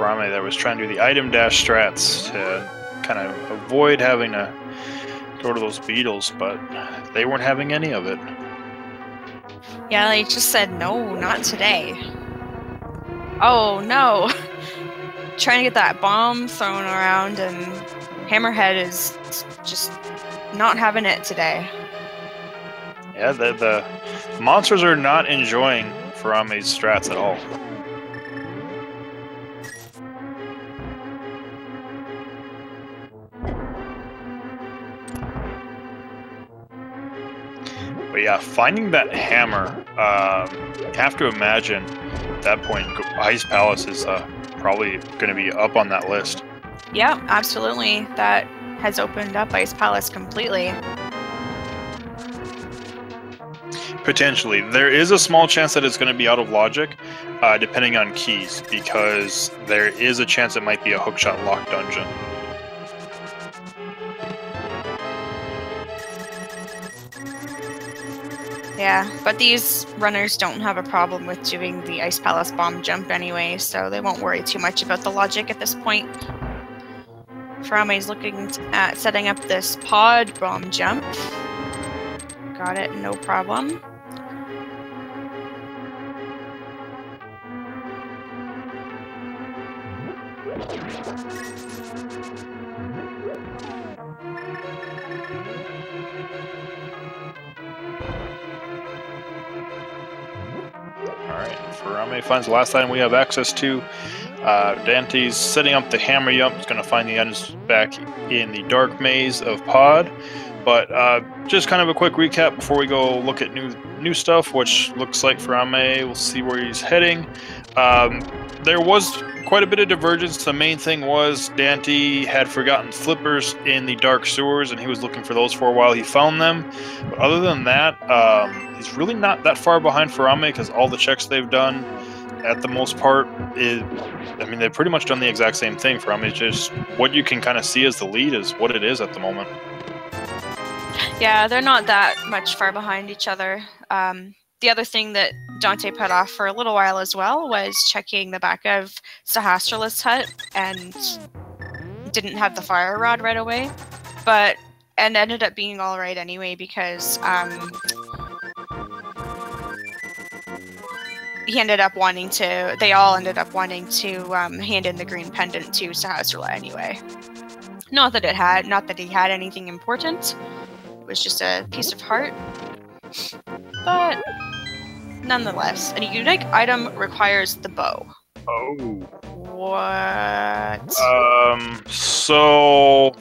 Furaime that was trying to do the item dash strats to kind of avoid having to go to those beetles, but they weren't having any of it. Yeah, they just said, no, not today. Oh, no. Trying to get that bomb thrown around, and Hammerhead is just not having it today. Yeah, the monsters are not enjoying Furaime's strats at all. But yeah, finding that hammer, you have to imagine at that point, Ice Palace is probably going to be up on that list. Yeah, absolutely. That has opened up Ice Palace completely. Potentially. There is a small chance that it's going to be out of logic, depending on keys, because there is a chance it might be a hookshot lock dungeon. Yeah, but these runners don't have a problem with doing the Ice Palace bomb jump anyway, so they won't worry too much about the logic at this point. Furaime's looking at setting up this pod bomb jump. Got it, no problem. Alright, Furaime finds the last item we have access to. Daaanty's setting up the hammer jump. He's going to find the items back in the dark maze of Pod. But just kind of a quick recap before we go look at new stuff, which looks like Furaime. We'll see where he's heading. There was quite a bit of divergence. The main thing was Daaanty had forgotten flippers in the dark sewers, and he was looking for those for a while. He found them. But other than that, he's really not that far behind Furaime, because all the checks they've done, at the most part, they've pretty much done the exact same thing. Furaime, just what you can kind of see as the lead is what it is at the moment. Yeah, they're not that much far behind each other. The other thing that Daaanty put off for a little while as well was checking the back of Sahasrah's hut, and didn't have the fire rod right away, and ended up being all right anyway, because they all ended up wanting to hand in the green pendant to Sahasrah anyway. Not that he had anything important. It was just a piece of heart. But nonetheless, a unique item requires the bow. Oh. What? So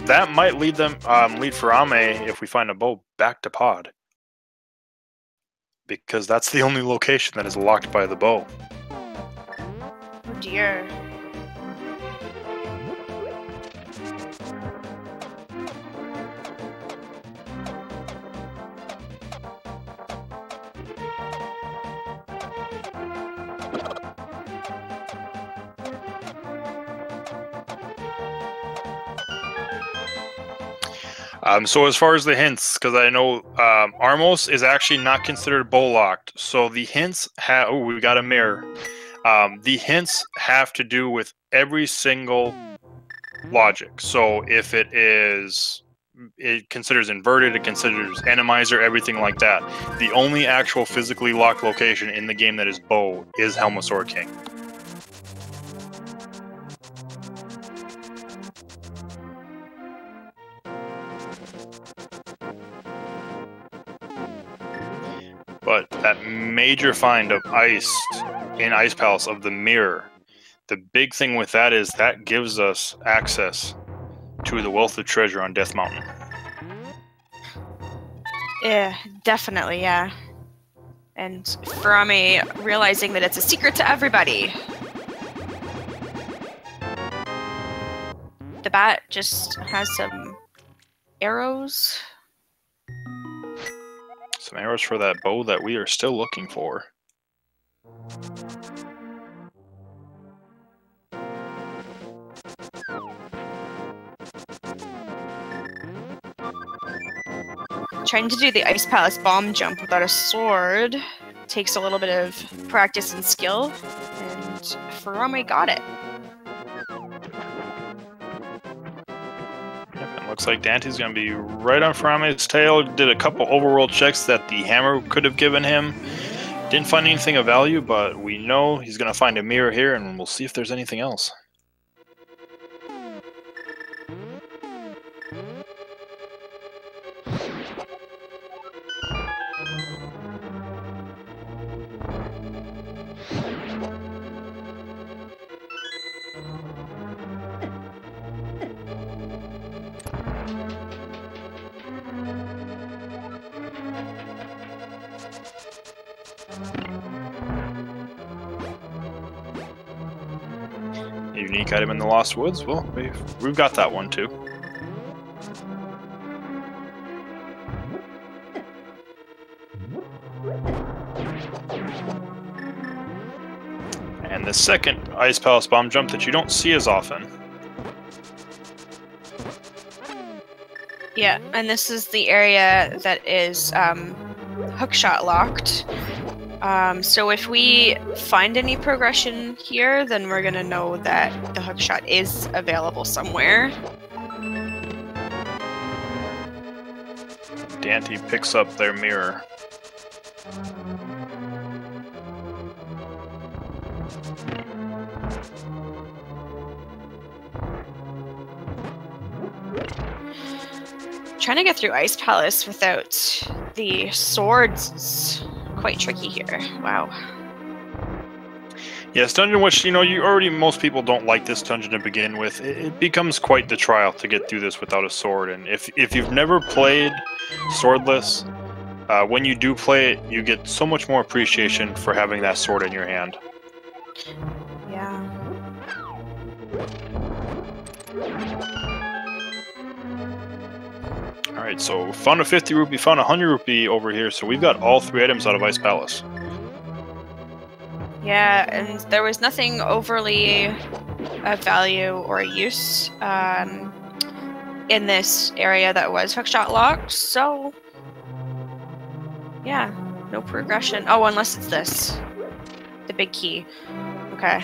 that might lead Furaime, if we find a bow, back to Pod. Because that's the only location that is locked by the bow. Oh dear. So as far as the hints, because I know Armos is actually not considered bow locked, so the hints have. Oh, we got a mirror. The hints have to do with every single logic. So if it considers inverted, it considers Randomizer, everything like that. The only actual physically locked location in the game that is bow is Helmasaur King. But that major find of ice in Ice Palace of the mirror, the big thing with that is that gives us access to the wealth of treasure on Death Mountain. Yeah, definitely, yeah. And Furaime realizing that it's a secret to everybody. The bat just has some arrows. Some arrows for that bow that we are still looking for. Trying to do the Ice Palace bomb jump without a sword takes a little bit of practice and skill, and Furaime got it. Yep, it looks like Daaanty's going to be right on Furaime's tail. Did a couple overworld checks that the hammer could have given him. Didn't find anything of value, but we know he's going to find a mirror here, and we'll see if there's anything else. Unique item in the Lost Woods? Well, we've got that one too. And the second Ice Palace bomb jump that you don't see as often. Yeah, and this is the area that is hookshot locked. So if we find any progression here, then we're gonna know that the hookshot is available somewhere. Daaanty picks up their mirror. Trying to get through Ice Palace without the swords is quite tricky here. Wow. Yes, dungeon, which, you know, most people don't like this dungeon to begin with. It becomes quite the trial to get through this without a sword, and if you've never played swordless, when you do play it, you get so much more appreciation for having that sword in your hand. Yeah. Alright, so found a 50 rupee, found a 100 rupee over here, so we've got all 3 items out of Ice Palace. Yeah, and there was nothing overly of value or use in this area that was hookshot locked, so yeah, no progression. Oh, unless it's this. The big key. Okay.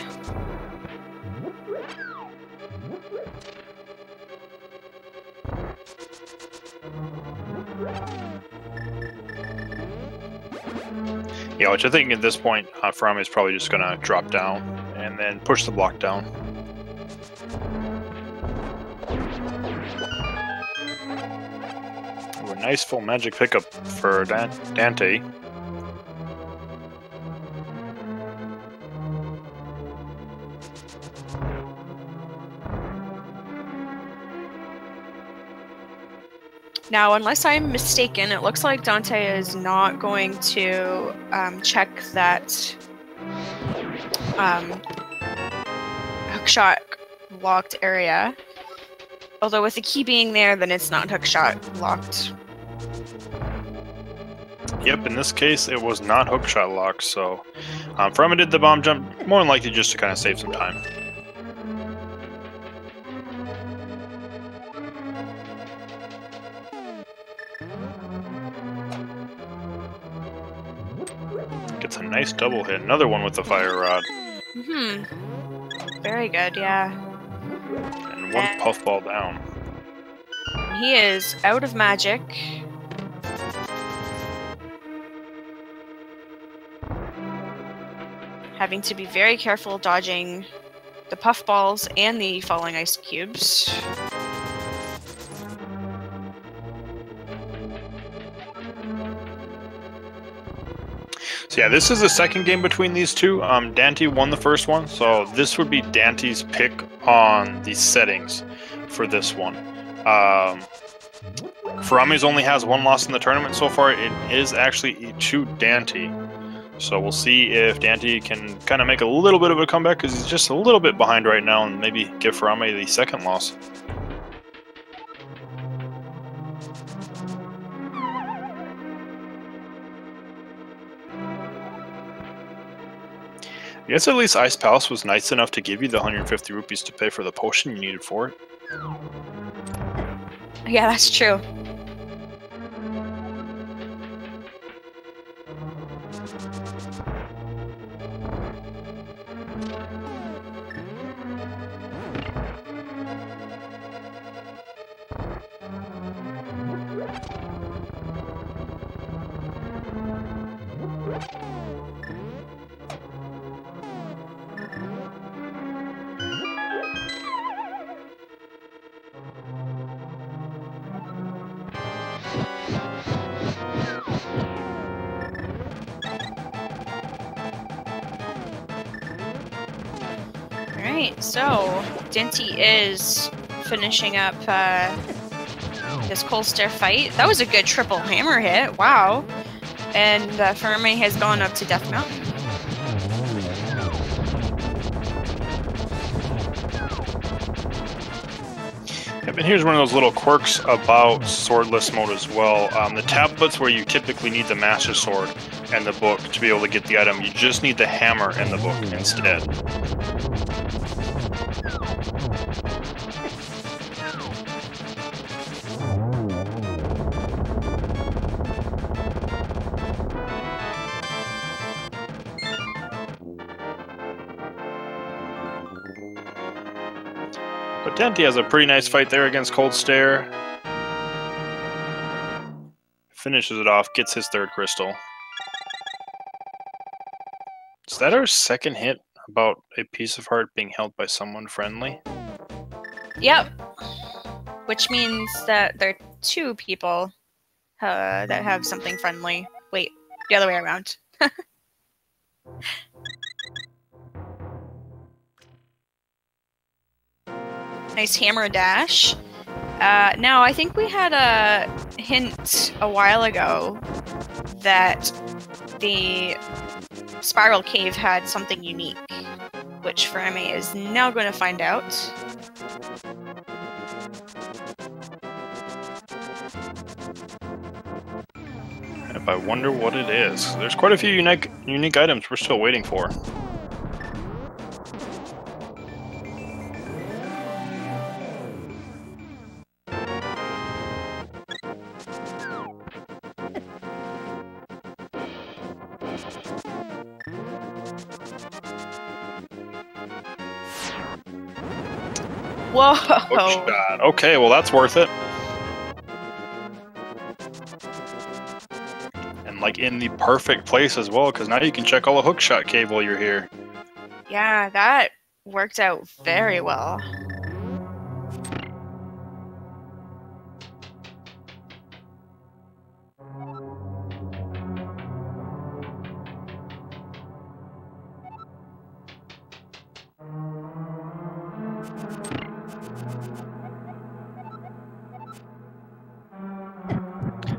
Yeah, which I think at this point, Furaime is probably just going to drop down and then push the block down. Ooh, a nice full magic pickup for Daaanty. Now, unless I'm mistaken, it looks like Daaanty is not going to check that hookshot locked area. Although with the key being there, then it's not hookshot locked. Yep, in this case, it was not hookshot locked, so Furaime did the bomb jump, more than likely just to kind of save some time. Gets a nice double hit. Another one with the fire rod. Very good, yeah. And one puffball down. He is out of magic. Having to be very careful dodging the puffballs and the falling ice cubes. So yeah, this is the second game between these two. Daaanty won the first one, so this would be Daanty's pick on the settings for this one. Furaime's only has one loss in the tournament so far. It is actually to Daaanty. So we'll see if Daaanty can kind of make a little bit of a comeback, because he's just a little bit behind right now, and maybe give Furaime the second loss. I guess at least Ice Palace was nice enough to give you the 150 rupees to pay for the potion you needed for it. Yeah, that's true. Alright, so Daaanty is finishing up this Colster fight. That was a good triple hammer hit, wow. And Furaime has gone up to Death Mountain. And here's one of those little quirks about swordless mode as well. The tablets where you typically need the Master Sword and the book to be able to get the item, you just need the hammer and the book instead. But Daaanty has a pretty nice fight there against Cold Stare. Finishes it off, gets his third crystal. Is that our second hit about a piece of heart being held by someone friendly? Yep. Which means that there are two people that have something friendly. Wait, the other way around. Nice hammer dash. Now, I think we had a hint a while ago that the Spiral Cave had something unique, which Furaime is now going to find out. If I wonder what it is. There's quite a few unique items we're still waiting for. Whoa! Hookshot. Okay, well that's worth it. And like in the perfect place as well, because now you can check all the hookshot cave while you're here. Yeah, that worked out very well.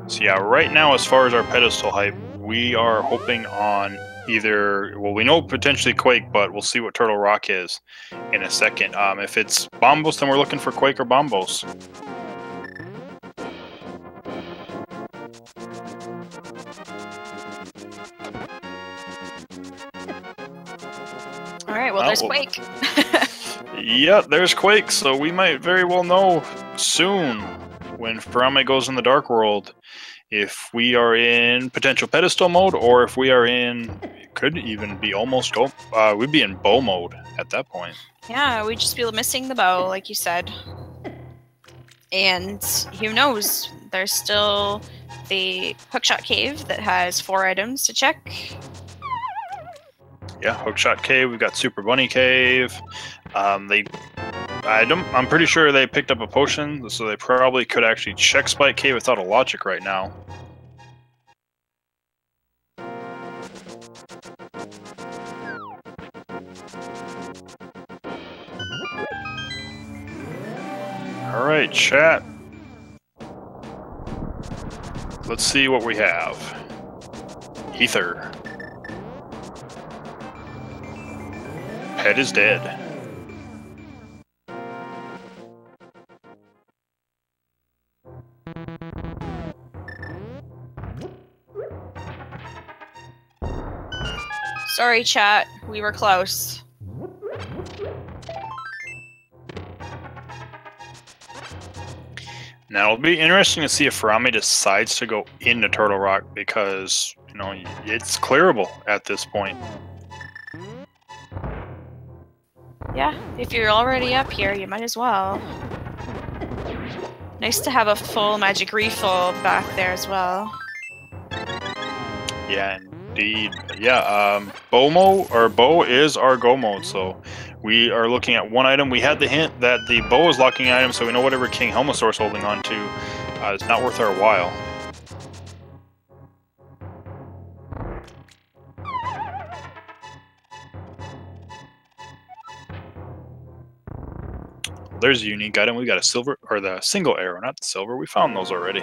So yeah, right now as far as our pedestal hype, we are hoping on either, well, we know potentially Quake, but we'll see what Turtle Rock is in a second. If it's Bombos, then we're looking for Quake or Bombos. Alright, well, there's Quake. Yeah, there's Quake, so we might very well know soon when Furaime goes in the Dark World if we are in potential pedestal mode or if we are in, it could even be almost go, we'd be in bow mode at that point. Yeah, we'd just be missing the bow, like you said. And who knows, there's still the Hookshot Cave that has 4 items to check. Yeah, Hookshot Cave, we've got Super Bunny Cave. I'm pretty sure they picked up a potion, so they probably could actually check Spike Cave without a logic right now. Alright, chat. Let's see what we have. Ether. Pet is dead. Sorry, chat. We were close. Now, it'll be interesting to see if Furaime decides to go into Turtle Rock because, you know, it's clearable at this point. Yeah, if you're already up here, you might as well. Nice to have a full magic refill back there as well. Yeah, indeed. Yeah, bow is our go mode, so we are looking at one item. We had the hint that the bow is locking item, so we know whatever King Helmasaur is holding on to is not worth our while. There's a unique item. We got a silver, or the single arrow, not the silver. We found those already.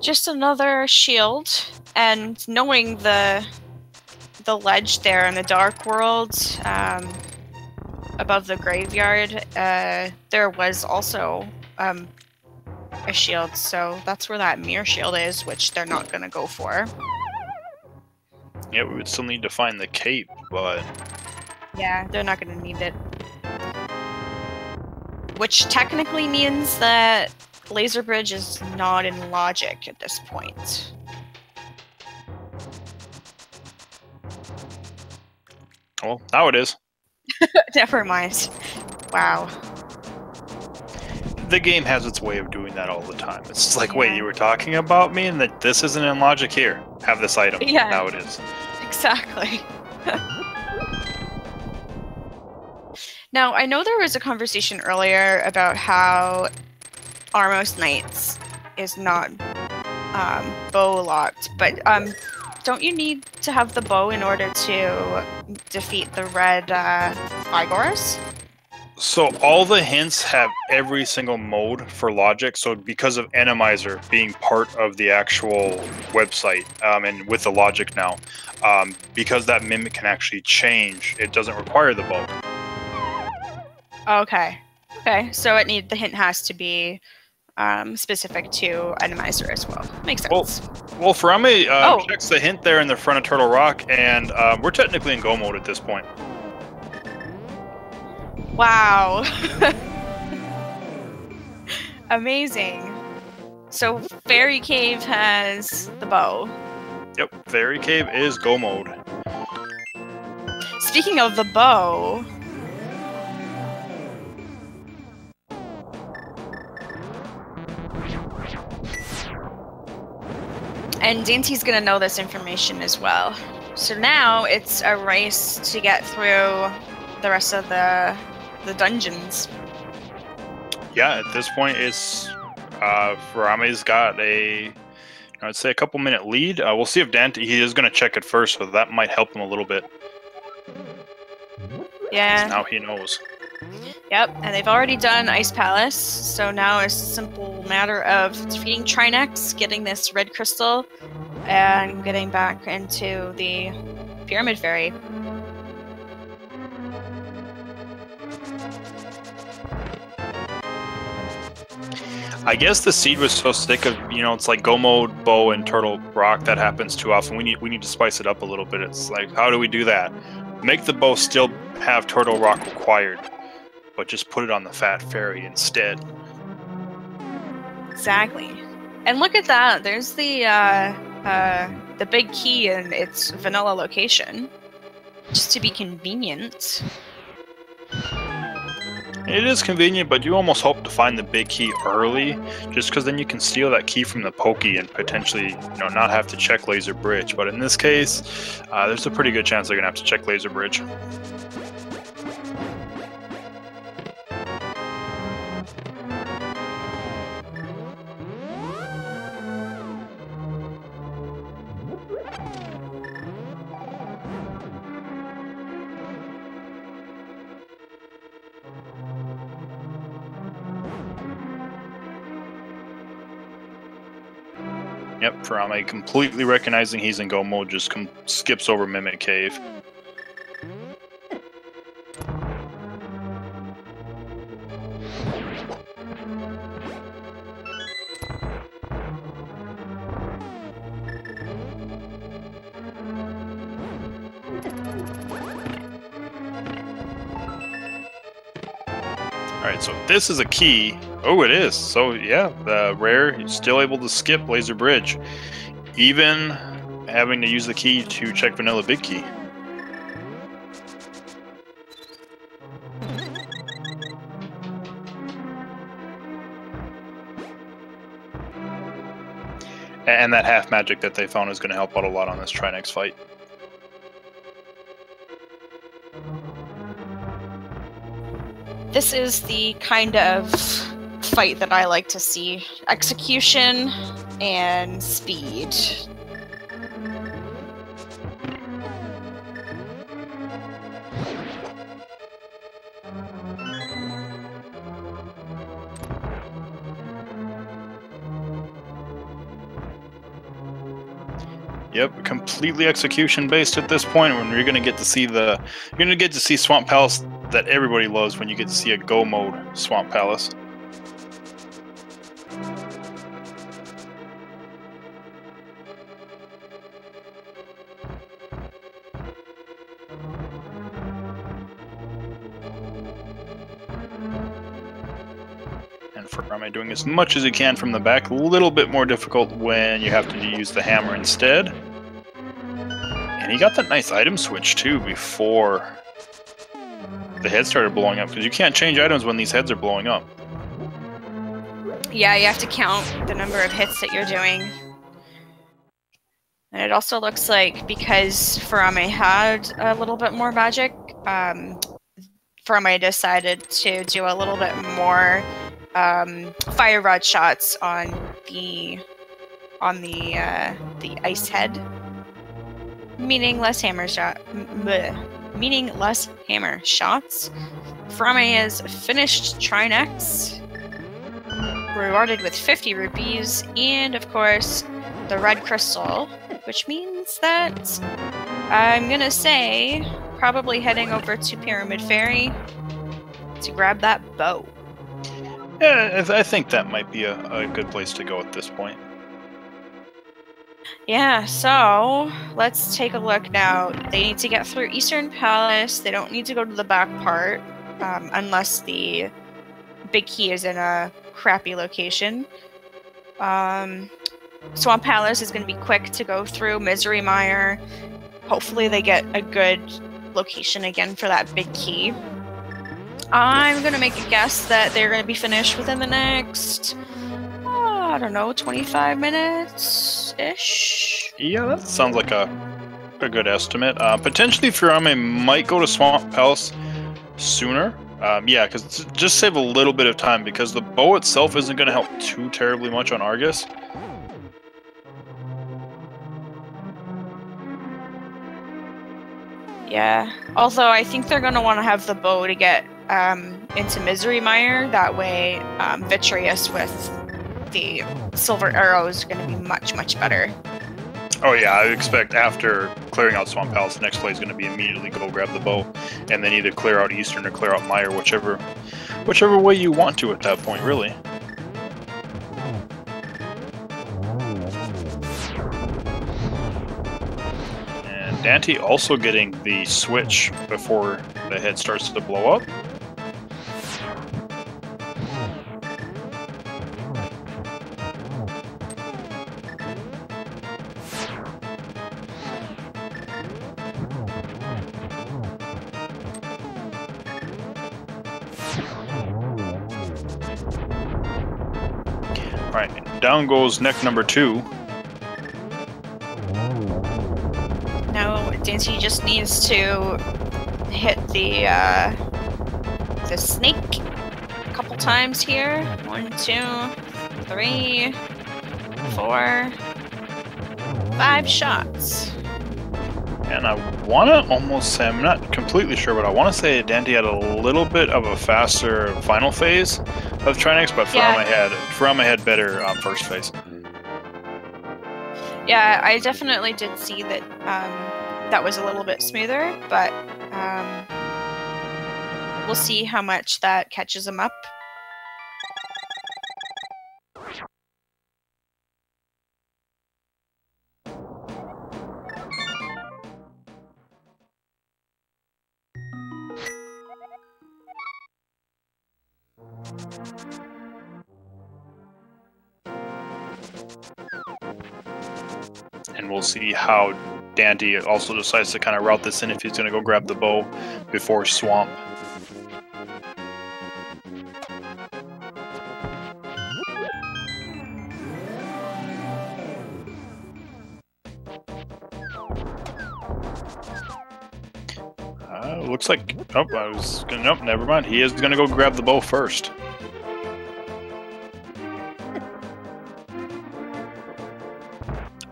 Just another shield, and knowing the ledge there in the Dark World, above the graveyard, there was also a shield, so that's where that mirror shield is, which they're not going to go for. Yeah, we would still need to find the cape, but... Yeah, they're not going to need it. Which technically means that Laser Bridge is not in logic at this point. Well, now it is. Never mind. Wow. The game has its way of doing that all the time. It's like, wait, you were talking about me and that this isn't in logic? Here, have this item. Yeah. Now it is. Exactly. Now, I know there was a conversation earlier about how Armos Knights is not bow locked, but don't you need to have the bow in order to defeat the red Igors? So all the hints have every single mode for logic. So because of Randomizer being part of the actual website, and with the logic now, because that mimic can actually change, it doesn't require the bow. Okay. Okay, so the hint has to be specific to Randomizer as well. Makes sense. Well, Furaime checks the hint there in the front of Turtle Rock, and we're technically in go mode at this point. Wow. Amazing. So Fairy Cave has the bow. Yep, Fairy Cave is go mode. Speaking of the bow... And Daanty's gonna know this information as well. So now it's a race to get through the rest of the dungeons. Yeah, at this point, it's Furaime's got I'd say a couple-minute lead. We'll see if Daaanty, he is going to check it first, so that might help him a little bit. Yeah. Now he knows. Yep, and they've already done Ice Palace, so now it's a simple matter of defeating Trinex, getting this red crystal, and getting back into the Pyramid Fairy. I guess the seed was so sick of, it's like go mode, bow, and Turtle Rock. That happens too often. We need to spice it up a little bit. It's like, how do we do that? Make the bow still have Turtle Rock required, but just put it on the Fat Fairy instead. Exactly. And look at that. There's the big key in its vanilla location. Just to be convenient. It is convenient, but you almost hope to find the big key early, just because then you can steal that key from the Pokey and potentially, not have to check Laser Bridge. But in this case, there's a pretty good chance they're gonna have to check Laser Bridge. Yep, Furaime, completely recognizing he's in go mode, just skips over Mimic Cave. Alright, so this is a key. Oh, it is. So, yeah, the rare, you're still able to skip Laser Bridge. Even having to use the key to check Vanilla Big Key. And that half magic that they found is going to help out a lot on this Trinex fight. This is the kind of fight that I like to see. Execution and speed. Yep, completely execution based at this point. When you're gonna get to see Swamp Palace that everybody loves when you get to see a go mode Swamp Palace. And Furaime doing as much as he can from the back. A little bit more difficult when you have to use the hammer instead. And he got that nice item switch too before the head started blowing up, because you can't change items when these heads are blowing up. Yeah, you have to count the number of hits that you're doing. And it also looks like because Furaime had a little bit more magic, Furaime decided to do a little bit more fire rod shots on the ice head, meaning less hammer shots. Furaime has finished Trine X, rewarded with 50 rupees, and of course the red crystal, which means that I'm gonna say probably heading over to Pyramid Fairy to grab that bow. Yeah, I think that might be a good place to go at this point. Yeah, so let's take a look now. They need to get through Eastern Palace. They don't need to go to the back part, unless the big key is in a crappy location. Swamp Palace is going to be quick to go through. Misery Mire. Hopefully they get a good location again for that big key. I'm going to make a guess that they're going to be finished within the next, I don't know, 25 minutes-ish? Yeah, that sounds like a good estimate. Potentially Furaime might go to Swamp Palace sooner. Yeah, because just save a little bit of time, because the bow itself isn't going to help too terribly much on Argus. Yeah, although I think they're going to want to have the bow to get into Misery Mire. That way, Vitreous with the silver arrow is going to be much, much better. Oh yeah, I expect after clearing out Swamp Palace, the next play is going to be immediately go grab the bow, and then either clear out Eastern or clear out Mire, whichever way you want to at that point, really. And Daaanty also getting the switch before the head starts to blow up. Right, down goes neck number 2. Now, Daaanty just needs to hit the snake a couple times here. 1, 2, 3, 4, 5 shots. And I want to almost say, I'm not completely sure, but I want to say Daaanty had a little bit of a faster final phase of Trine X, but Furaime had better first phase. Yeah, I definitely did see that that was a little bit smoother, but we'll see how much that catches him up. And we'll see how Daaanty also decides to kind of route this in, if he's going to go grab the bow before Swamp. Looks like, oh, nope, never mind. He is going to go grab the bow first.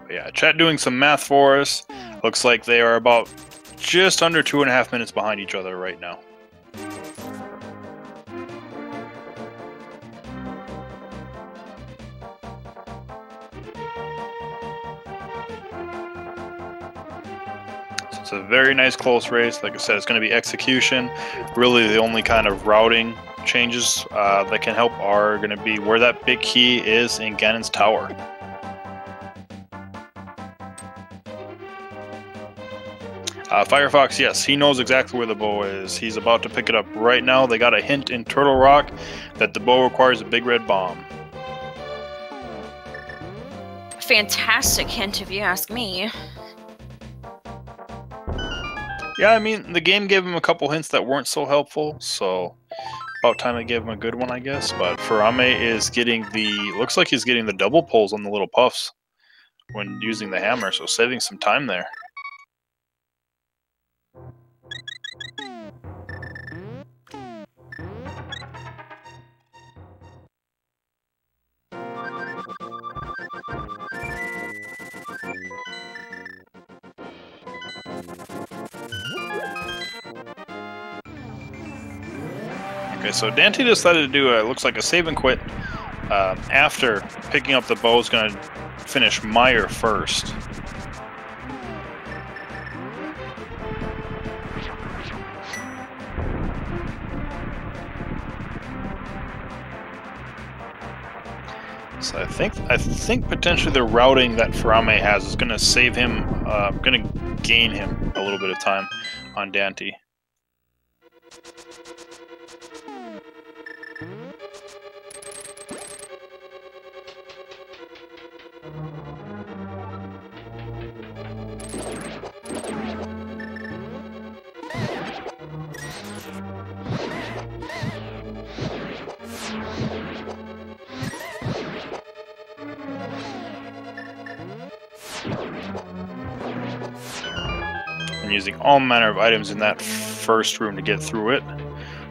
Yeah, chat doing some math for us. Looks like they are about just under 2.5 minutes behind each other right now. It's a very nice close race. Like I said, it's going to be execution. Really, the only kind of routing changes that can help are going to be where that big key is in Ganon's tower. Firefox, yes, he knows exactly where the bow is. He's about to pick it up right now. They got a hint in Turtle Rock that the bow requires a big red bomb. Fantastic hint, if you ask me. Yeah, I mean, the game gave him a couple hints that weren't so helpful, so about time I gave him a good one, I guess. But Furaime is getting looks like he's getting the double pulls on the little puffs when using the hammer, so saving some time there. Okay, so Daaanty decided to do looks like a save and quit after picking up the bow. Is going to finish Meyer first. So I think potentially the routing that Furaime has is going to save him, going to gain him a little bit of time on Daaanty. Using all manner of items in that first room to get through it.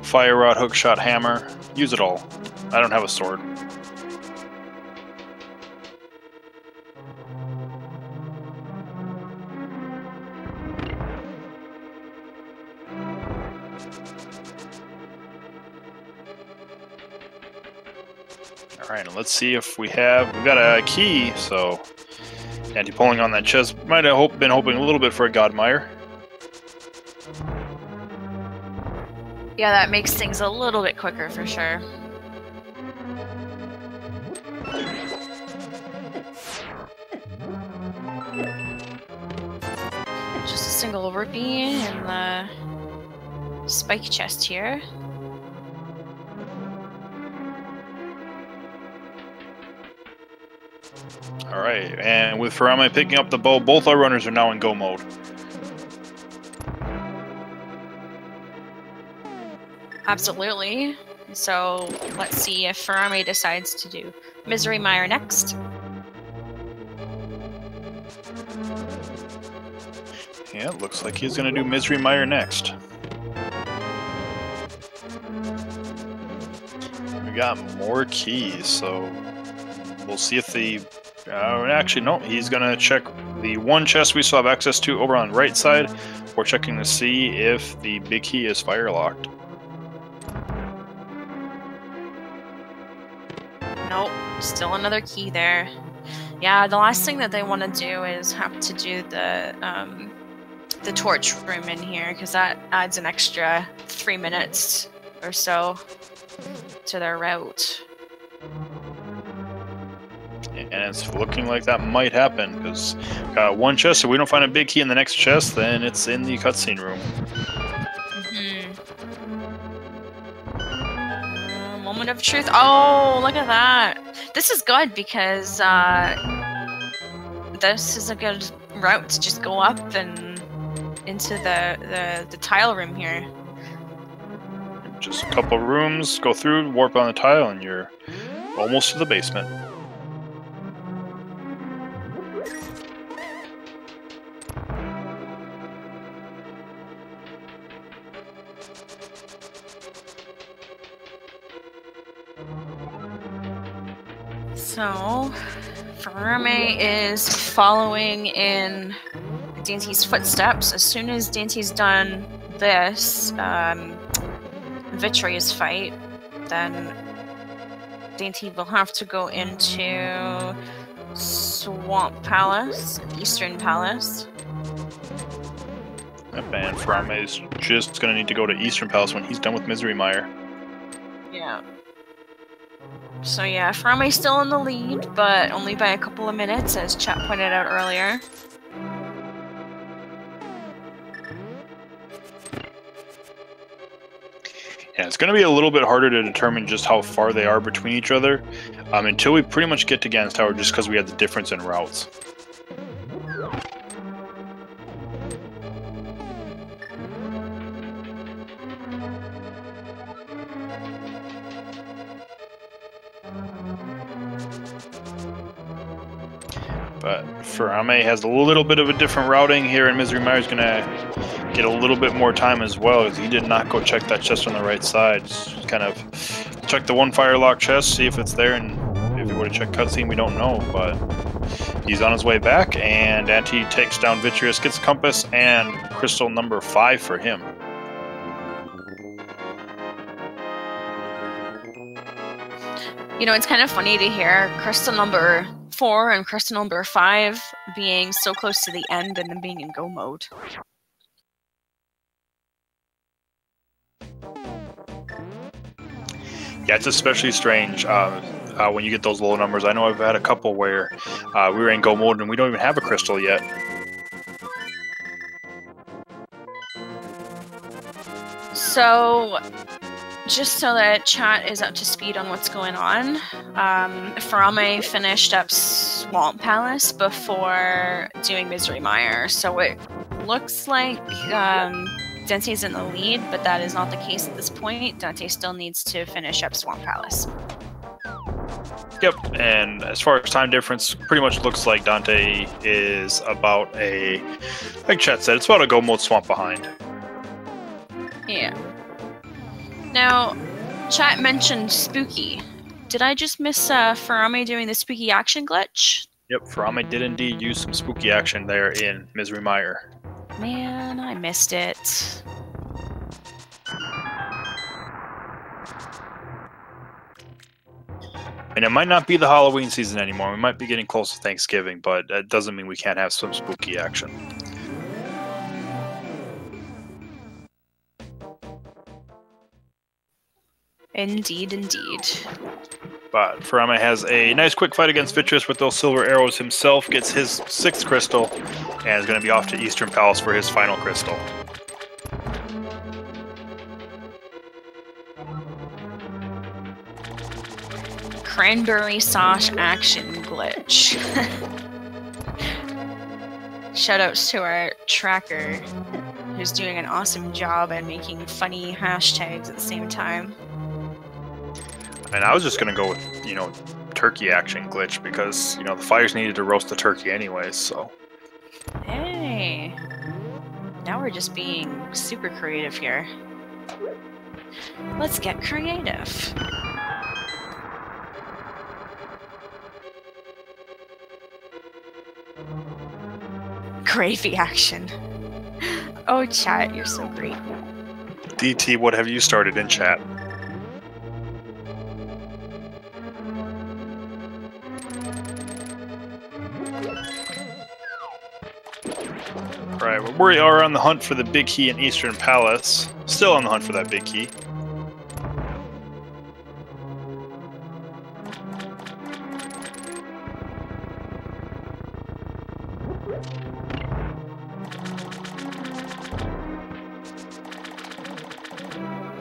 Fire rod, hookshot, hammer, use it all. I don't have a sword. Alright, and let's see if we've got a key, so Daaanty pulling on that chest. Might have been hoping a little bit for a Godmire. Yeah, that makes things a little bit quicker for sure. Just a single rupee in the spike chest here. Alright, and with Furaime picking up the bow, both our runners are now in go mode. Absolutely. So let's see if Furaime decides to do Misery Mire next. Yeah, it looks like he's going to do Misery Mire next. We got more keys, so we'll see if the... actually, no, he's going to check the one chest we still have access to over on the right side. We're checking to see if the big key is fire locked. Nope, still another key there. Yeah, the last thing that they want to do is have to do the torch room in here, because that adds an extra 3 minutes or so to their route. And it's looking like that might happen, because got one chest, so we don't find a big key in the next chest, then it's in the cutscene room. Moment of truth. Oh, look at that. This is good because this is a good route to just go up and into the tile room here. Just a couple rooms, go through, warp on the tile, and you're almost to the basement. So, Furaime is following in Daanty's footsteps. As soon as Daanty's done this Vitreous fight, then Daaanty will have to go into Swamp Palace, Eastern Palace. Yep, and Furaime is just going to need to go to Eastern Palace when he's done with Misery Mire. Yeah. So yeah, Furaime's still in the lead, but only by a couple of minutes, as chat pointed out earlier. Yeah, it's going to be a little bit harder to determine just how far they are between each other until we pretty much get to Gan's Tower, just because we had the difference in routes. But Furaime has a little bit of a different routing here, and Misery Mire is going to get a little bit more time as well, because he did not go check that chest on the right side. Just kind of check the one Firelock chest, see if it's there, and if he would have checked cutscene, we don't know. But he's on his way back, and Daaanty takes down Vitreous, gets Compass, and Crystal number 5 for him. You know, it's kind of funny to hear Crystal number 4 and Crystal number 5 being so close to the end and then being in go mode. Yeah, it's especially strange when you get those low numbers. I know I've had a couple where we were in go mode and we don't even have a crystal yet. So, just so that chat is up to speed on what's going on, Furaime finished up Swamp Palace before doing Misery Mire, so it looks like Daanty's in the lead, but that is not the case at this point. Daaanty still needs to finish up Swamp Palace. Yep, and as far as time difference, pretty much looks like Daaanty is about like chat said, it's about a go mode swamp behind. Yeah. Now, chat mentioned spooky. Did I just miss Furaime doing the spooky action glitch? Yep, Furaime did indeed use some spooky action there in Misery Mire. Man, I missed it. And it might not be the Halloween season anymore. We might be getting close to Thanksgiving, but that doesn't mean we can't have some spooky action. Indeed, indeed. But Furaime has a nice quick fight against Vitreous with those silver arrows himself, gets his 6th crystal, and is going to be off to Eastern Palace for his final crystal. Cranberry sauce action glitch. Shoutouts to our tracker, who's doing an awesome job at making funny hashtags at the same time. And I was just going to go with, you know, turkey action glitch because, you know, the fires needed to roast the turkey anyways, so. Hey. Now we're just being super creative here. Let's get creative. Gravy action. Oh, chat, you're so great. DT, what have you started in chat? Right, we are on the hunt for the big key in Eastern Palace. Still on the hunt for that big key.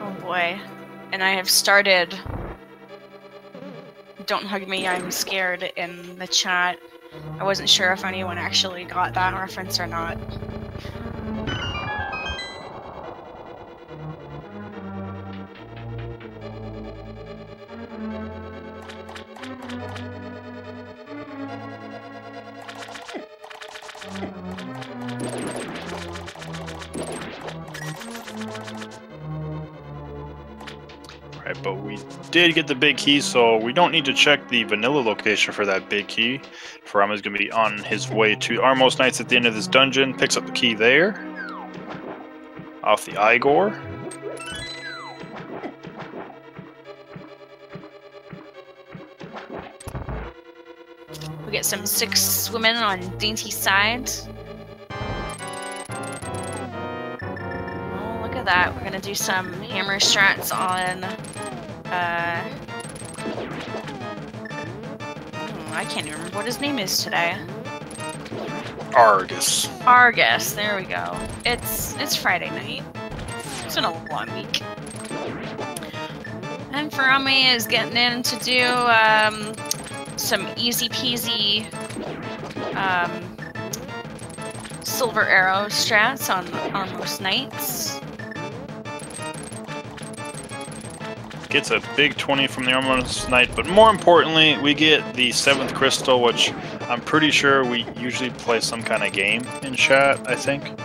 Oh boy. And I have started Don't Hug Me, I'm Scared in the chat. I wasn't sure if anyone actually got that reference or not. Right, but we did get the big key, so we don't need to check the vanilla location for that big key. Furaime is going to be on his way to Armos Knights at the end of this dungeon. Picks up the key there. Off the Igor. We get some 6 women on Daanty's side. of that, we're gonna do some hammer strats on, I can't even remember what his name is today. Argus. Argus, there we go. It's Friday night. It's been a long week. And Furaime is getting in to do some easy peasy silver arrow strats on most nights. Gets a big 20 from the Armor's Knight, but more importantly, we get the 7th crystal, which I'm pretty sure we usually play some kind of game in chat, I think.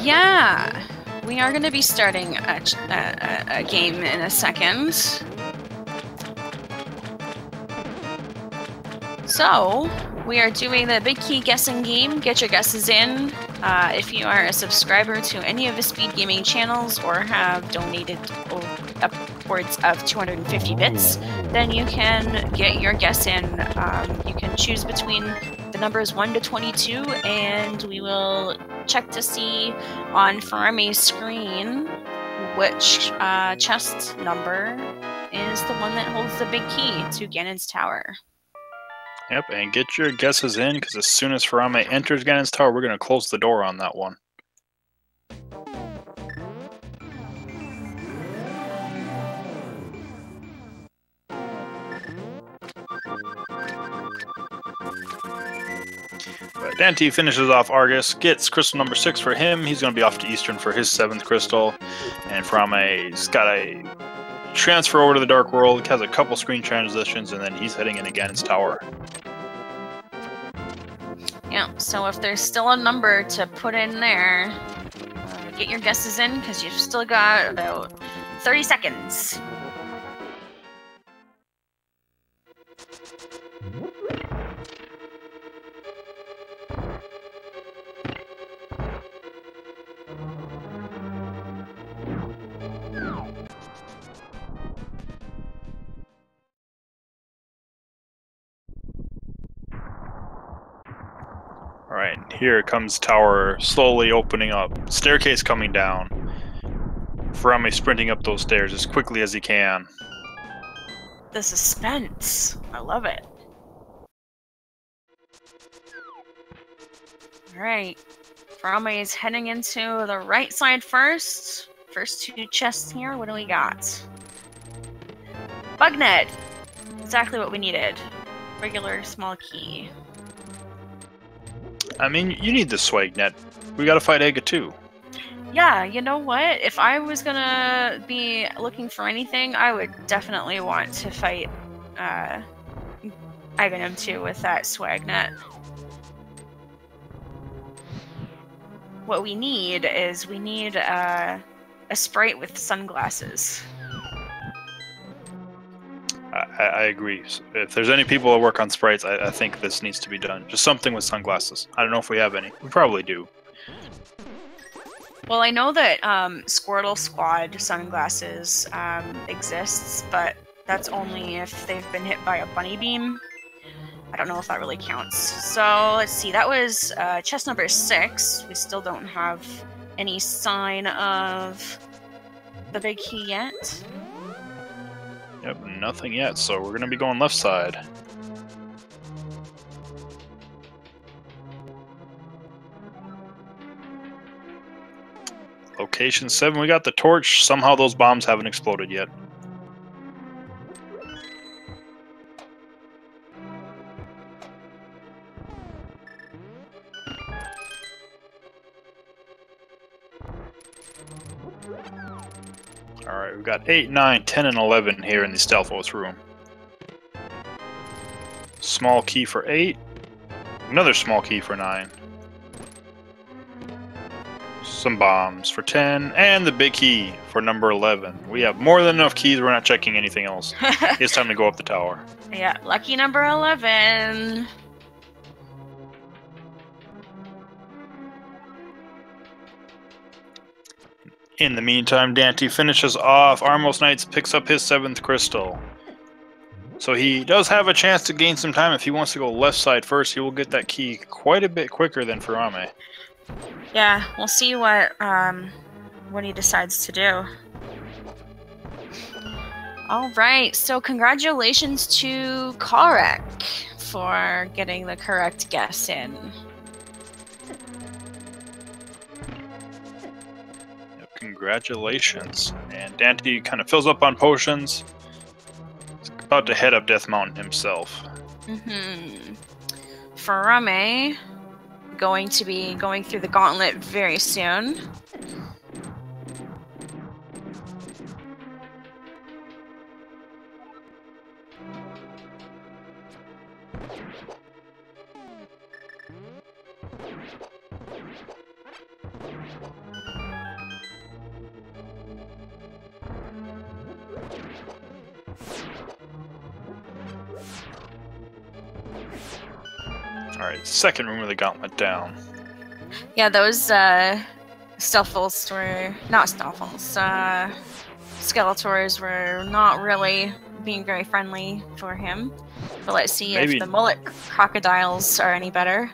Yeah, we are going to be starting a game in a second. So, we are doing the big key guessing game. Get your guesses in. If you are a subscriber to any of the Speed Gaming channels or have donated upwards of 250 bits, then you can get your guess in. You can choose between the numbers 1 to 22, and we will check to see on Furaime's screen which chest number is the one that holds the big key to Ganon's Tower. Yep, and get your guesses in, because as soon as Furaime enters Ganon's Tower, we're going to close the door on that one. But Daaanty finishes off Argus, gets crystal number 6 for him. He's going to be off to Eastern for his 7th crystal. And Furaime's got a transfer over to the Dark World, has a couple screen transitions, and then he's heading in Ganon's Tower. Yeah, so if there's still a number to put in there, get your guesses in, because you've still got about 30 seconds. Alright, here comes Tower slowly opening up. Staircase coming down. Furaime sprinting up those stairs as quickly as he can. The suspense. I love it. Alright. Furaime is heading into the right side first. First 2 chests here. What do we got? Bugnet! Exactly what we needed. Regular small key. I mean, you need the swag net. We gotta fight Ega too. Yeah, you know what? If I was gonna be looking for anything, I would definitely want to fight Ivanum 2 with that swag net. What we need is a sprite with sunglasses. I agree. If there's any people that work on sprites, I think this needs to be done. Just something with sunglasses. I don't know if we have any. We probably do. Well, I know that Squirtle Squad sunglasses exists, but that's only if they've been hit by a bunny beam. I don't know if that really counts. So, let's see. That was chest number 6. We still don't have any sign of the big key yet. Yep, nothing yet, so we're gonna be going left side. Location 7, we got the torch. Somehow those bombs haven't exploded yet. Alright, we've got 8, 9, 10, and 11 here in the Stealthos room. Small key for 8. Another small key for 9. Some bombs for 10. And the big key for number 11. We have more than enough keys, we're not checking anything else. It's time to go up the tower. Yeah, lucky number 11. In the meantime, Daaanty finishes off. Armos Knights picks up his 7th crystal. So he does have a chance to gain some time. If he wants to go left side first, he will get that key quite a bit quicker than Furaime. Yeah, we'll see what what he decides to do. All right, so congratulations to Karek for getting the correct guess in. Yep, congratulations. And Daaanty kind of fills up on potions. He's about to head up Death Mountain himself. Furaime going to be going through the gauntlet very soon. Alright, second room of the gauntlet down. Yeah, those Stealthals were not Stealthals. Skeletors were not really being very friendly for him. But let's see if the mullet crocodiles are any better.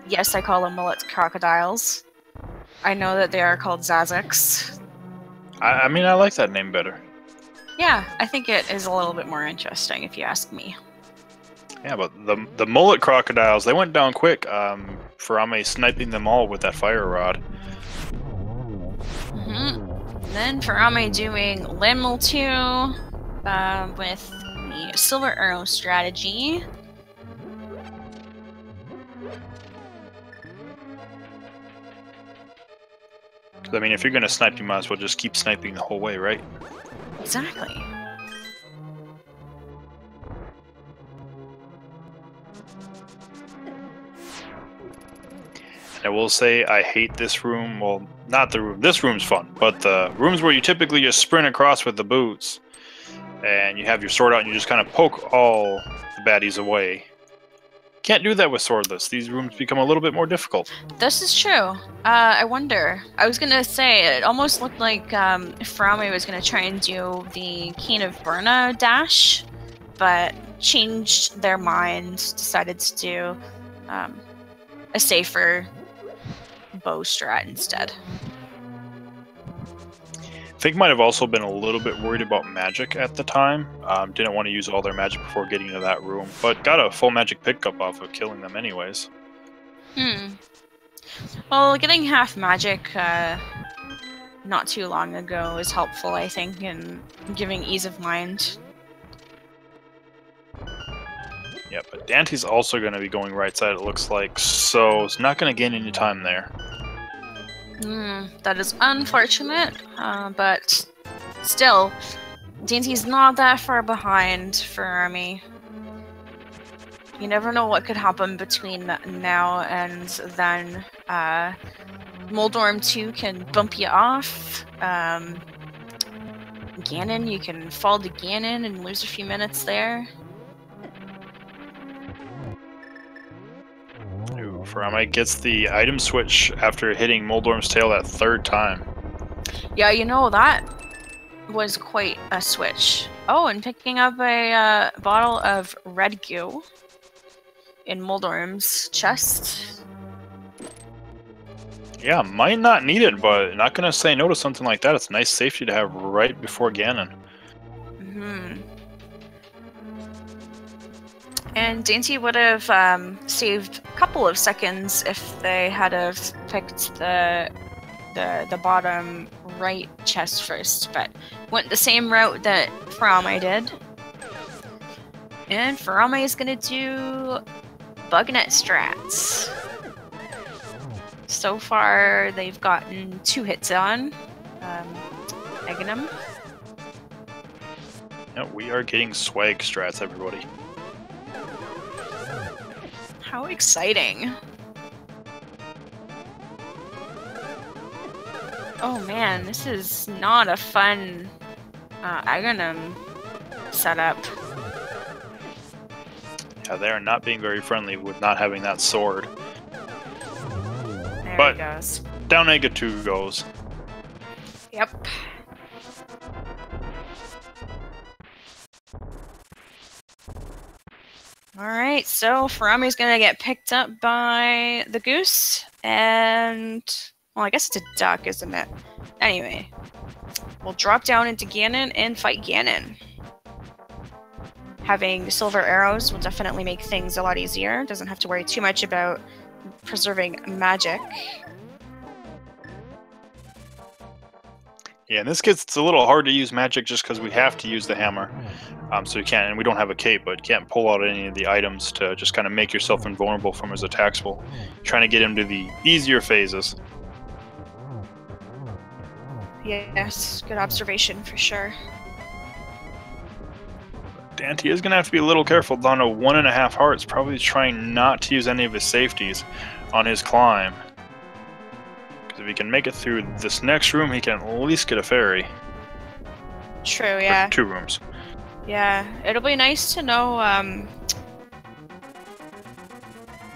Yes, I call them mullet crocodiles. I know that they are called Zazax. I mean, I like that name better. Yeah, I think it is a little bit more interesting, if you ask me. Yeah, but the mullet crocodiles, they went down quick. Furaime sniping them all with that fire rod. Then Furaime doing Limel 2 with the Silver Arrow strategy. I mean, if you're going to snipe, you might as well just keep sniping the whole way, right? Exactly. I will say I hate this room. Well, not the room. This room's fun, but the rooms where you typically just sprint across with the boots and you have your sword out and you just kind of poke all the baddies away. Can't do that with swordless. These rooms become a little bit more difficult. This is true. I wonder. I was gonna say, it almost looked like Furaime was gonna try and do the Keen of Burna dash, but changed their mind, decided to do a safer bow strat instead. I think might have also been a little bit worried about magic at the time. Didn't want to use all their magic before getting into that room, but got a full magic pickup off of killing them anyways. Well, getting half magic not too long ago is helpful, I think, in giving ease of mind. Yeah, but Daanty's also going to be going right side, it looks like, so it's not going to gain any time there. That is unfortunate, but still, Daanty's not that far behind Furaime. You never know what could happen between now and then. Moldorm 2 can bump you off. Ganon, you can fall to Ganon and lose a few minutes there. Furaime gets the item switch after hitting Moldorm's tail that third time. Yeah, you know, that was quite a switch. Oh, and picking up a bottle of red goo in Moldorm's chest. Yeah, might not need it, but not gonna say no to something like that. It's a nice safety to have right before Ganon. And Daaanty would have saved a couple of seconds if they had have picked the bottom right chest first, but went the same route that Furaime did. And Furaime is gonna do Bugnet strats. So far, they've gotten 2 hits on Aghanim. Yeah, we are getting swag strats, everybody. How exciting. Oh man, this is not a fun Aghanim setup. Yeah, they are not being very friendly with not having that sword. There he goes. Down Ega 2 goes. Yep. Alright, so Furaime's gonna get picked up by the goose, and Well, I guess it's a duck, isn't it? Anyway, we'll drop down into Ganon and fight Ganon. Having silver arrows will definitely make things a lot easier. Doesn't have to worry too much about preserving magic. Yeah, in this case, it's a little hard to use magic just because we have to use the hammer. So you can't, and we don't have a cape, but you can't pull out any of the items to just kind of make yourself invulnerable from his attacks while trying to get him to the easier phases. Yes, good observation for sure. Daaanty is going to have to be a little careful down to 1.5 hearts, probably trying not to use any of his safeties on his climb. Because if he can make it through this next room, he can at least get a fairy. True, yeah. Or 2 rooms. Yeah, it'll be nice to know, I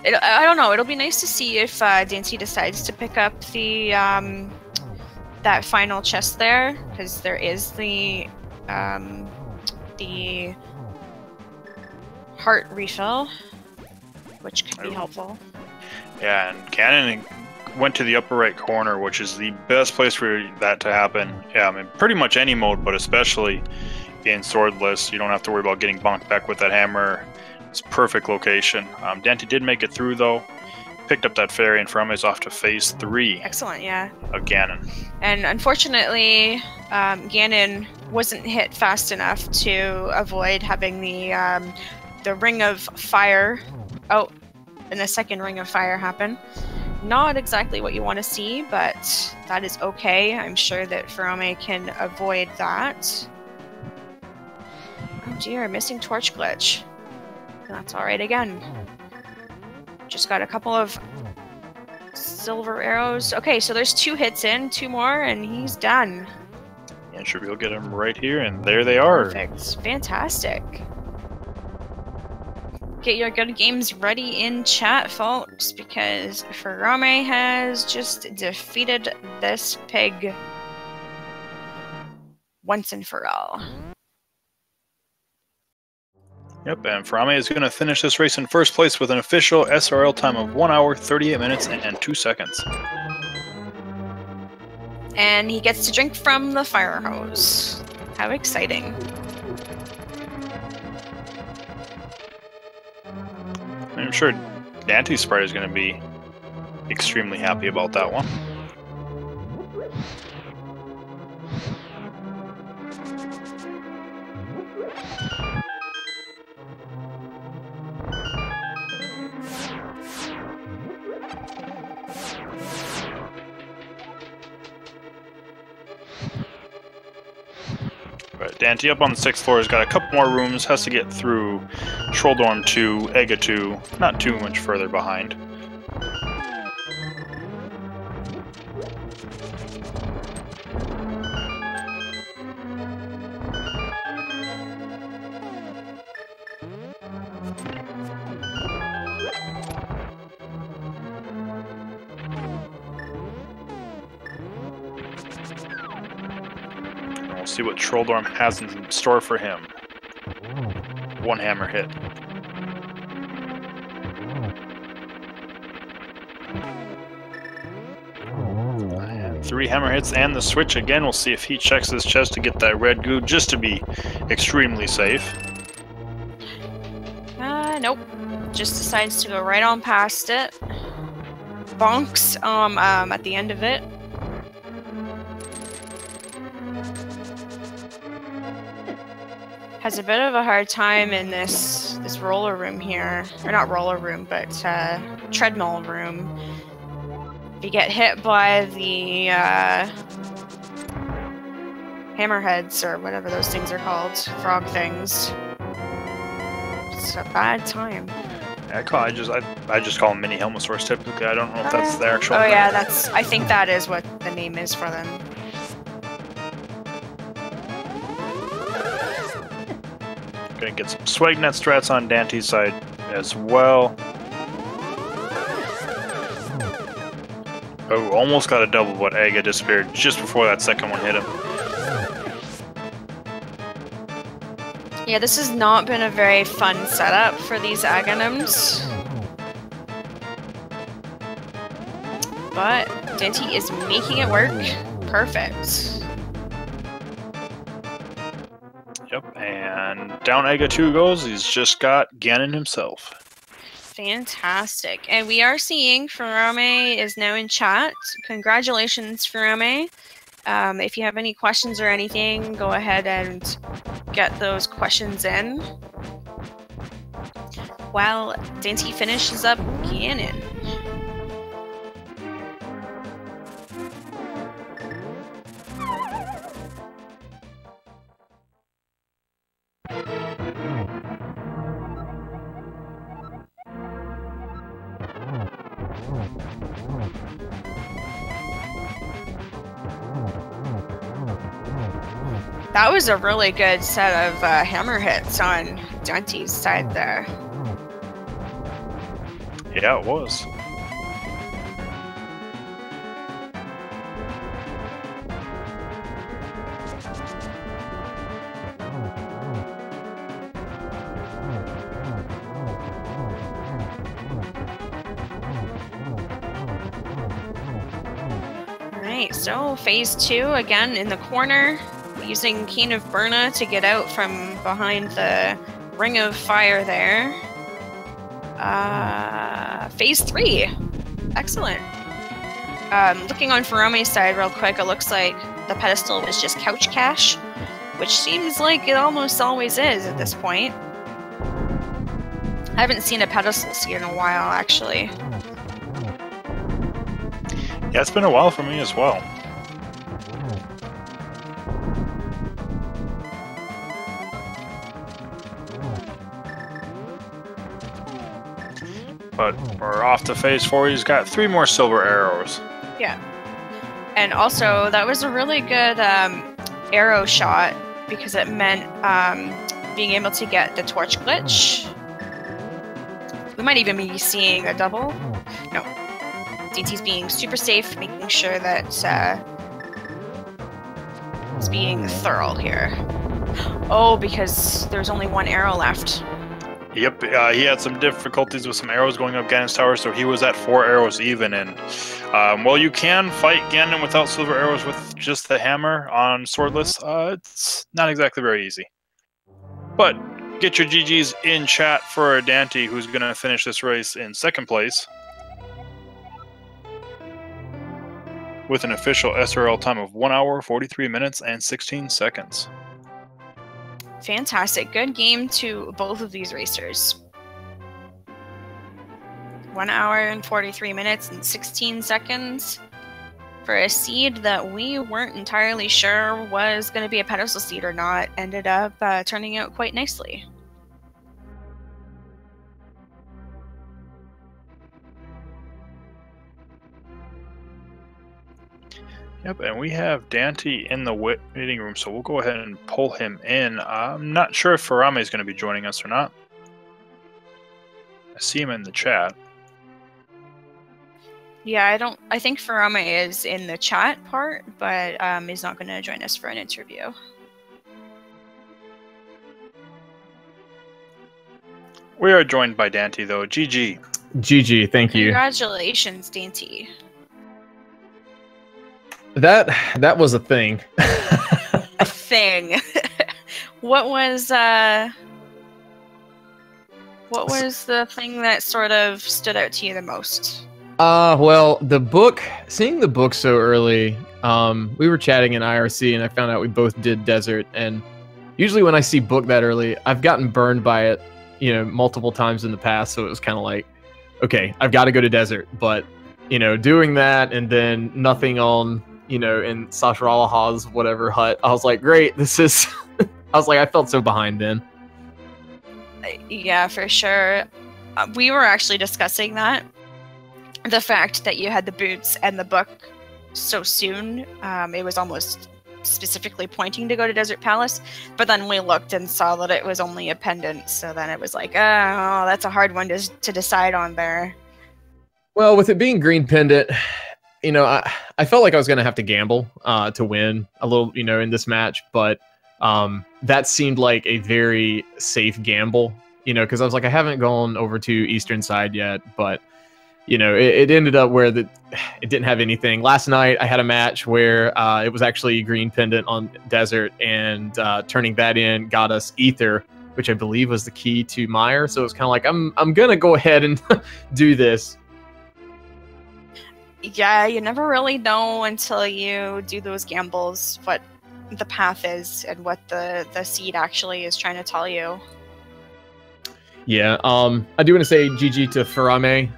don't know, it'll be nice to see if Daaanty decides to pick up the, that final chest there, because there is the heart refill, which could be helpful. Yeah, and Ganon went to the upper right corner, which is the best place for that to happen. Yeah, I mean, pretty much any mode, but especially in swordless, you don't have to worry about getting bonked back with that hammer. It's a perfect location. Daaanty did make it through, though. Picked up that fairy, and Furaime's off to phase 3. Excellent, yeah. Of Ganon. And unfortunately, Ganon wasn't hit fast enough to avoid having the ring of fire and the second ring of fire happen. Not exactly what you want to see, but that is okay. I'm sure that Furaime can avoid that. Oh dear, missing torch glitch. That's alright again. Just got a couple of silver arrows. Okay, so there's 2 hits in, 2 more, and he's done. And sure, we'll get him right here, and there they are. Perfect. Fantastic. Get your good games ready in chat, folks, because Furaime has just defeated this pig once and for all. Yep, and Furaime is going to finish this race in first place with an official SRL time of 1 hour, 38 minutes, and 2 seconds. And he gets to drink from the fire hose. How exciting. I'm sure Daanty's sprite is going to be extremely happy about that one. But Daaanty up on the 6th floor has got a couple more rooms, has to get through Trolldorm 2, Ega 2, not too much further behind. We'll see what Trolldorm has in store for him. 1 hammer hit. And 3 hammer hits and the switch again. We'll see if he checks his chest to get that red goo just to be extremely safe. Nope. Just decides to go right on past it. Bonks at the end of it. Has a bit of a hard time in this roller room here. Or not roller room, but treadmill room. If you get hit by the hammerheads, or whatever those things are called, frog things, it's a bad time. I just call them mini helmosaurs typically. I don't know if that's the actual name. name. Yeah, I think that is what the name is for them. Gonna get some Swagnet strats on Daanty's side as well. Oh, almost got a double, but Ega disappeared just before that second one hit him. Yeah, this has not been a very fun setup for these Aghanim's. But Daaanty is making it work. Perfect. Yep, and down Ega 2 goes. He's just got Ganon himself. Fantastic. And we are seeing Furaime is now in chat. Congratulations, Furaime. If you have any questions or anything, go ahead and get those questions in. While Daaanty finishes up Ganon. That was a really good set of hammer hits on Daanty's side there. Yeah, it was. Alright, so phase 2 again in the corner, using Keen of Burna to get out from behind the ring of fire there. Phase 3. Excellent. Looking on Furaime's side real quick, it looks like the pedestal was just couch cash, which seems like it almost always is at this point. I haven't seen a pedestal seat in a while, actually. Yeah, it's been a while for me as well. But we're off to phase 4. He's got 3 more silver arrows. Yeah. And also, that was a really good arrow shot because it meant being able to get the torch glitch. We might even be seeing a double. No. Daanty's being super safe, making sure that he's being thorough here. Oh, because there's only 1 arrow left. Yep, he had some difficulties with some arrows going up Ganon's tower, so he was at 4 arrows even. And while you can fight Ganon without silver arrows with just the hammer on swordless, it's not exactly very easy. But get your GGs in chat for Daaanty, who's going to finish this race in 2nd place with an official SRL time of 1 hour, 43 minutes, and 16 seconds. Fantastic. Good game to both of these racers. 1 hour and 43 minutes and 16 seconds for a seed that we weren't entirely sure was going to be a pedestal seed or not. Ended up turning out quite nicely. Yep, and we have Daaanty in the waiting room, so we'll go ahead and pull him in. I'm not sure if Furaime is going to be joining us or not. I see him in the chat. Yeah, I think Furaime is in the chat part, but he's not going to join us for an interview. We are joined by Daaanty, though. GG. GG, thank you. Congratulations, Daaanty. That was a thing. A thing. What was the thing that sort of stood out to you the most? Well, seeing the book so early, we were chatting in IRC and I found out we both did desert, and usually when I see book that early, I've gotten burned by it, multiple times in the past, so it was kind of like, okay, I've got to go to desert, but doing that and then nothing on in Sasharalaha's whatever hut, I was like, great, this is I was like, I felt so behind then. Yeah, for sure. We were actually discussing that. The fact that you had the boots and the book so soon, it was almost specifically pointing to go to Desert Palace, but then we looked and saw that it was only a pendant, so then it was like, oh, that's a hard one to decide on there. Well, with it being green pendant, I felt like I was going to have to gamble to win a little, in this match, but that seemed like a very safe gamble, because I was like, I haven't gone over to Eastern side yet, but you know, it ended up where it didn't have anything. Last night I had a match where it was actually green pendant on desert, and turning that in got us ether, which I believe was the key to Mire. So it's kind of like, I'm gonna go ahead and do this. Yeah, you never really know until you do those gambles what the path is and what the seed actually is trying to tell you. Yeah, I do want to say GG to Furaime.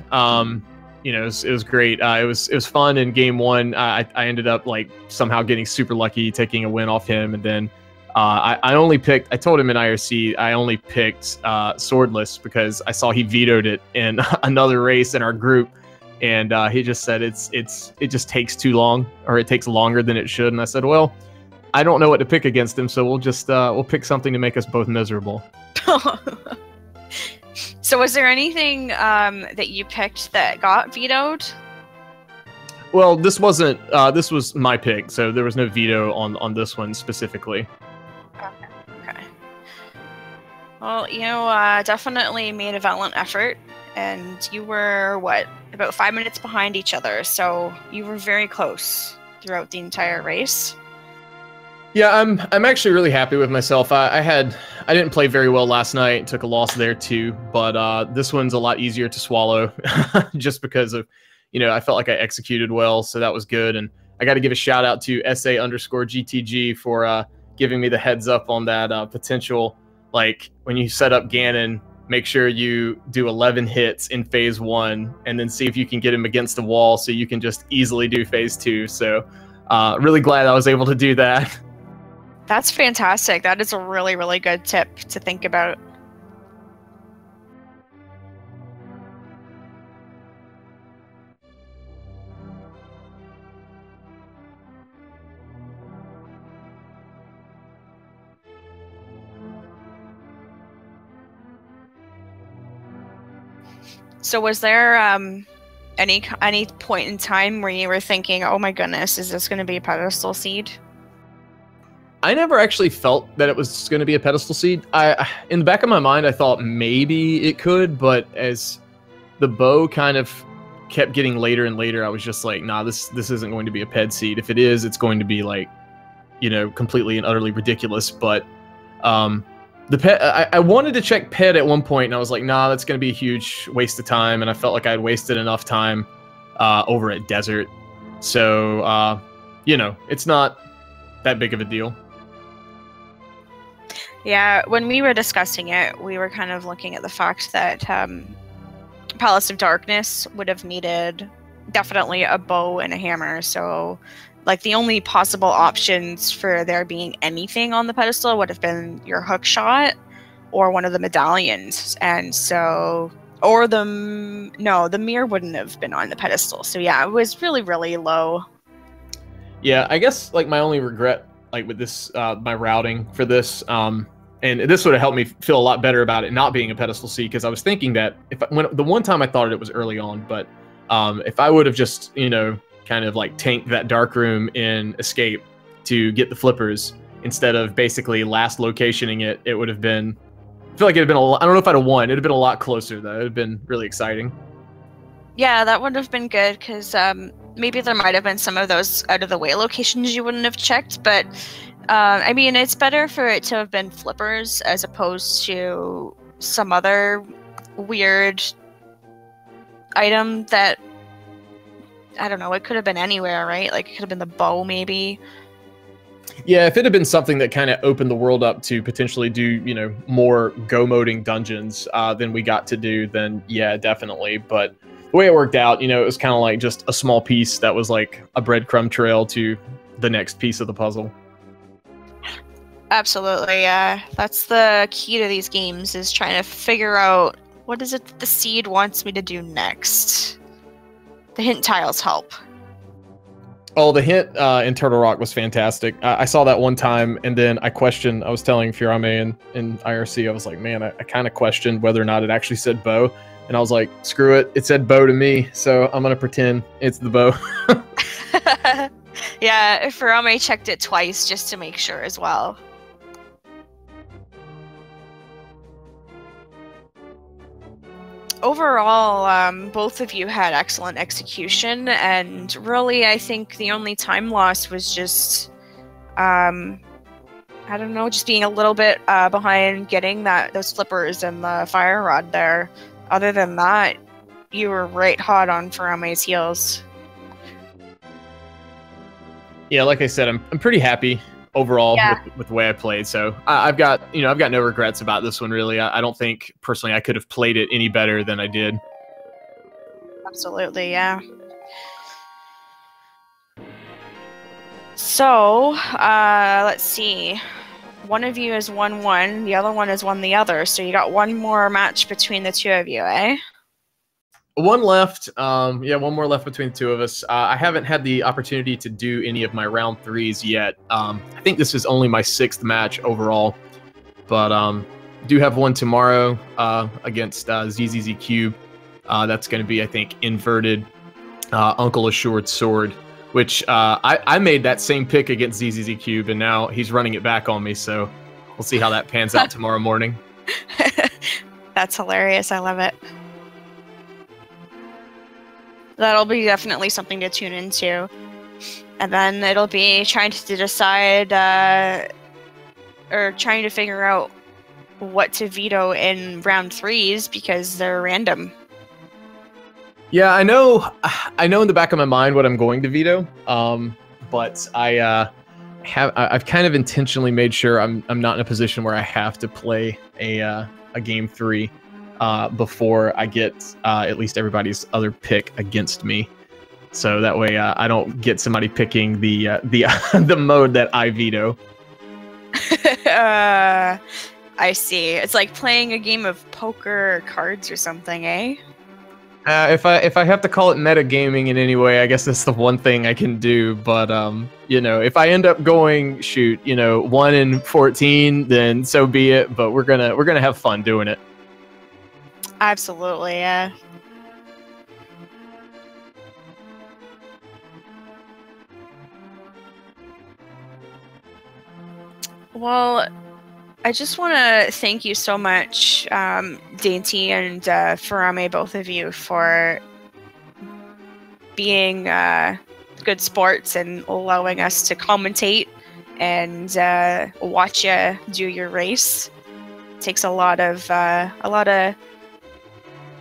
You know, it was great. It was fun in game one. I ended up like somehow getting super lucky, taking a win off him, and then I only picked. I told him in IRC I only picked swordless because I saw he vetoed it in another race in our group, and he just said it just takes too long, or it takes longer than it should. And I said, well, I don't know what to pick against him, so we'll just we'll pick something to make us both miserable. So was there anything that you picked that got vetoed? Well, this wasn't. This was my pick, so there was no veto on this one specifically. Okay. Well, you definitely made a valiant effort, and you were about 5 minutes behind each other, so you were very close throughout the entire race. Yeah, I'm actually really happy with myself. I didn't play very well last night. Took a loss there too, but this one's a lot easier to swallow, just because of, I felt like I executed well, so that was good. And I got to give a shout out to SA_GTG for giving me the heads up on that potential. Like when you set up Ganon, make sure you do 11 hits in phase 1, and then see if you can get him against the wall, so you can just easily do phase 2. So really glad I was able to do that. That's fantastic. That is a really, really good tip to think about. So was there any point in time where you were thinking, oh my goodness, is this going to be a pedestal seed? I never actually felt that it was going to be a pedestal seed. In the back of my mind, I thought maybe it could, but as the bow kind of kept getting later and later, I was just like, nah, this isn't going to be a ped seed. If it is, it's going to be like, completely and utterly ridiculous. But the ped, I wanted to check ped at one point, and I was like, nah, that's going to be a huge waste of time. And I felt like I had wasted enough time over at desert. So, it's not that big of a deal. Yeah, when we were discussing it, we were kind of looking at the fact that Palace of Darkness would have needed definitely a bow and a hammer. So, like, the only possible options for there being anything on the pedestal would have been your hook shot or one of the medallions. And so, or the mirror wouldn't have been on the pedestal. So yeah, it was really, really low. Yeah, I guess like my only regret, like with this, my routing for this, and this would have helped me feel a lot better about it not being a pedestal seed, because I was thinking that when the one time I thought it was early on, but if I would have just kind of like tanked that dark room in Escape to get the flippers instead of basically last locationing it, it would have been. I feel like it'd have been I don't know if I'd have won. It'd have been a lot closer though. It'd have been really exciting. Yeah, that would have been good, because maybe there might have been some of those out of the way locations you wouldn't have checked, but. I mean, it's better for it to have been flippers as opposed to some other weird item that, I don't know, it could have been anywhere, right? Like, it could have been the bow, maybe. Yeah, if it had been something that kind of opened the world up to potentially do, more go-moding dungeons than we got to do, then yeah, definitely. But the way it worked out, it was kind of like just a small piece that was like a breadcrumb trail to the next piece of the puzzle. Absolutely, yeah. That's the key to these games, is trying to figure out what is it that the seed wants me to do next. The hint tiles help. Oh, the hint in Turtle Rock was fantastic. I saw that one time, and then I was telling Furaime in IRC, I was like, man, I kind of questioned whether or not it actually said bow. And I was like, screw it, it said bow to me, so I'm going to pretend it's the bow. Yeah, Furaime checked it twice just to make sure as well. overall, both of you had excellent execution, and really, I think the only time loss was just, I don't know, just being a little bit behind getting those flippers and the fire rod there. Other than that, you were right hot on Furaime's heels. Yeah, like I said, I'm pretty happy overall with the way I played. So I've got no regrets about this one really. I don't think personally I could have played it any better than I did. Absolutely, yeah. So let's see. One of you is 1-1, the other one is 1 the other. So you got one more match between the two of you, eh? One left. Yeah, one more left between the two of us. I haven't had the opportunity to do any of my round 3s yet. I think this is only my 6th match overall, but do have one tomorrow against ZZZ Cube. That's going to be, I think, inverted Uncle Assured Sword, which I made that same pick against ZZZ Cube, and now he's running it back on me. So we'll see how that pans out tomorrow morning. That's hilarious. I love it. That'll be definitely something to tune into. And then it'll be trying to decide, or trying to figure out what to veto in round 3s because they're random. Yeah, I know in the back of my mind what I'm going to veto, but I've kind of intentionally made sure I'm not in a position where I have to play a game 3. Before I get at least everybody's other pick against me, so that way I don't get somebody picking the the mode that I veto. I see. It's like playing a game of poker or cards or something, eh? If I have to call it metagaming in any way, I guess that's the one thing I can do. But if I end up going 1-14, then so be it. But we're gonna have fun doing it. Absolutely, yeah. Well, I just want to thank you so much, Daaanty and Furaime, both of you, for being good sports and allowing us to commentate and watch you do your race. It takes a lot of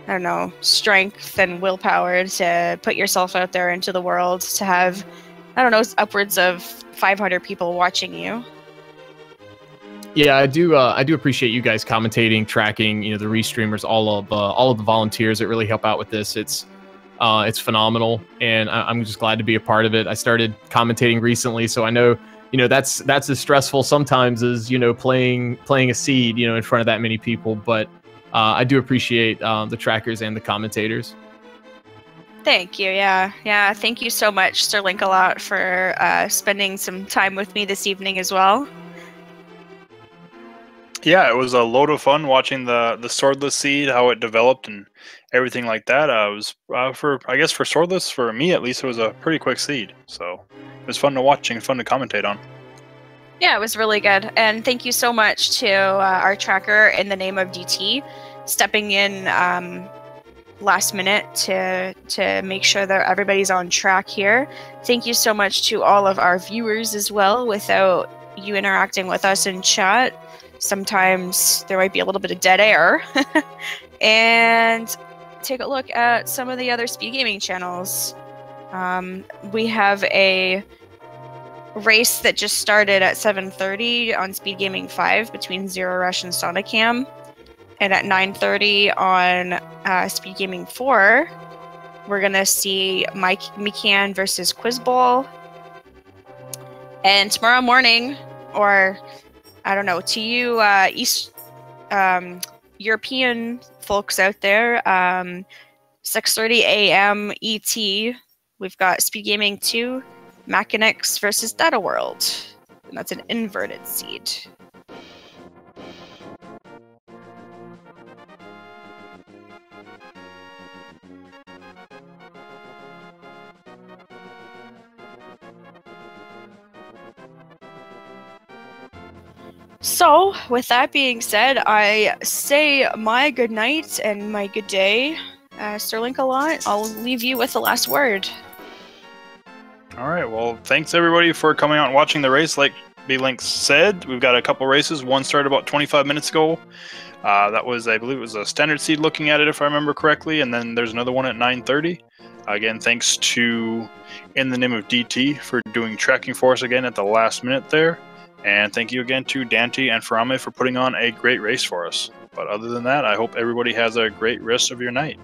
I don't know, strength and willpower to put yourself out there into the world, to have, I don't know, upwards of 500 people watching you. Yeah, I do appreciate you guys commentating, tracking, the restreamers, all of the volunteers that really help out with this. It's phenomenal, and I'm just glad to be a part of it. I started commentating recently, so I know, that's as stressful sometimes as, playing a seed, in front of that many people, but I do appreciate the trackers and the commentators. Thank you. Yeah. Thank you so much, Sir Link-a-Lot, for spending some time with me this evening as well. Yeah, it was a load of fun watching the Swordless seed, how it developed and everything like that. It was for Swordless, for me at least, it was a pretty quick seed. So it was fun to watch and fun to commentate on. Yeah, it was really good. And thank you so much to our tracker in the name of DT, stepping in last minute to make sure that everybody's on track here. Thank you so much to all of our viewers as well. Without you interacting with us in chat, sometimes there might be a little bit of dead air. And take a look at some of the other speed gaming channels. We have a race that just started at 7:30 on Speed Gaming 5 between Zero Rush and Sonicam, and at 9:30 on Speed Gaming 4 we're gonna see Mike Mikan versus Quizball. And tomorrow morning, or I don't know, to you East European folks out there, 6:30 a.m. ET, we've got Speed Gaming 2 Mechanix versus Data World, and that's an inverted seed. So, with that being said, I say my good night and my good day. Sterling a lot. I'll leave you with the last word. All right. Well, thanks everybody for coming out and watching the race. Like B-Link said, we've got a couple races. One started about 25 minutes ago. That was, I believe it was a standard seed looking at it, if I remember correctly. And then there's another one at 9:30. Again, thanks to In the Name of DT for doing tracking for us again at the last minute there. And thank you again to Daaanty and Furaime for putting on a great race for us. But other than that, I hope everybody has a great rest of your night.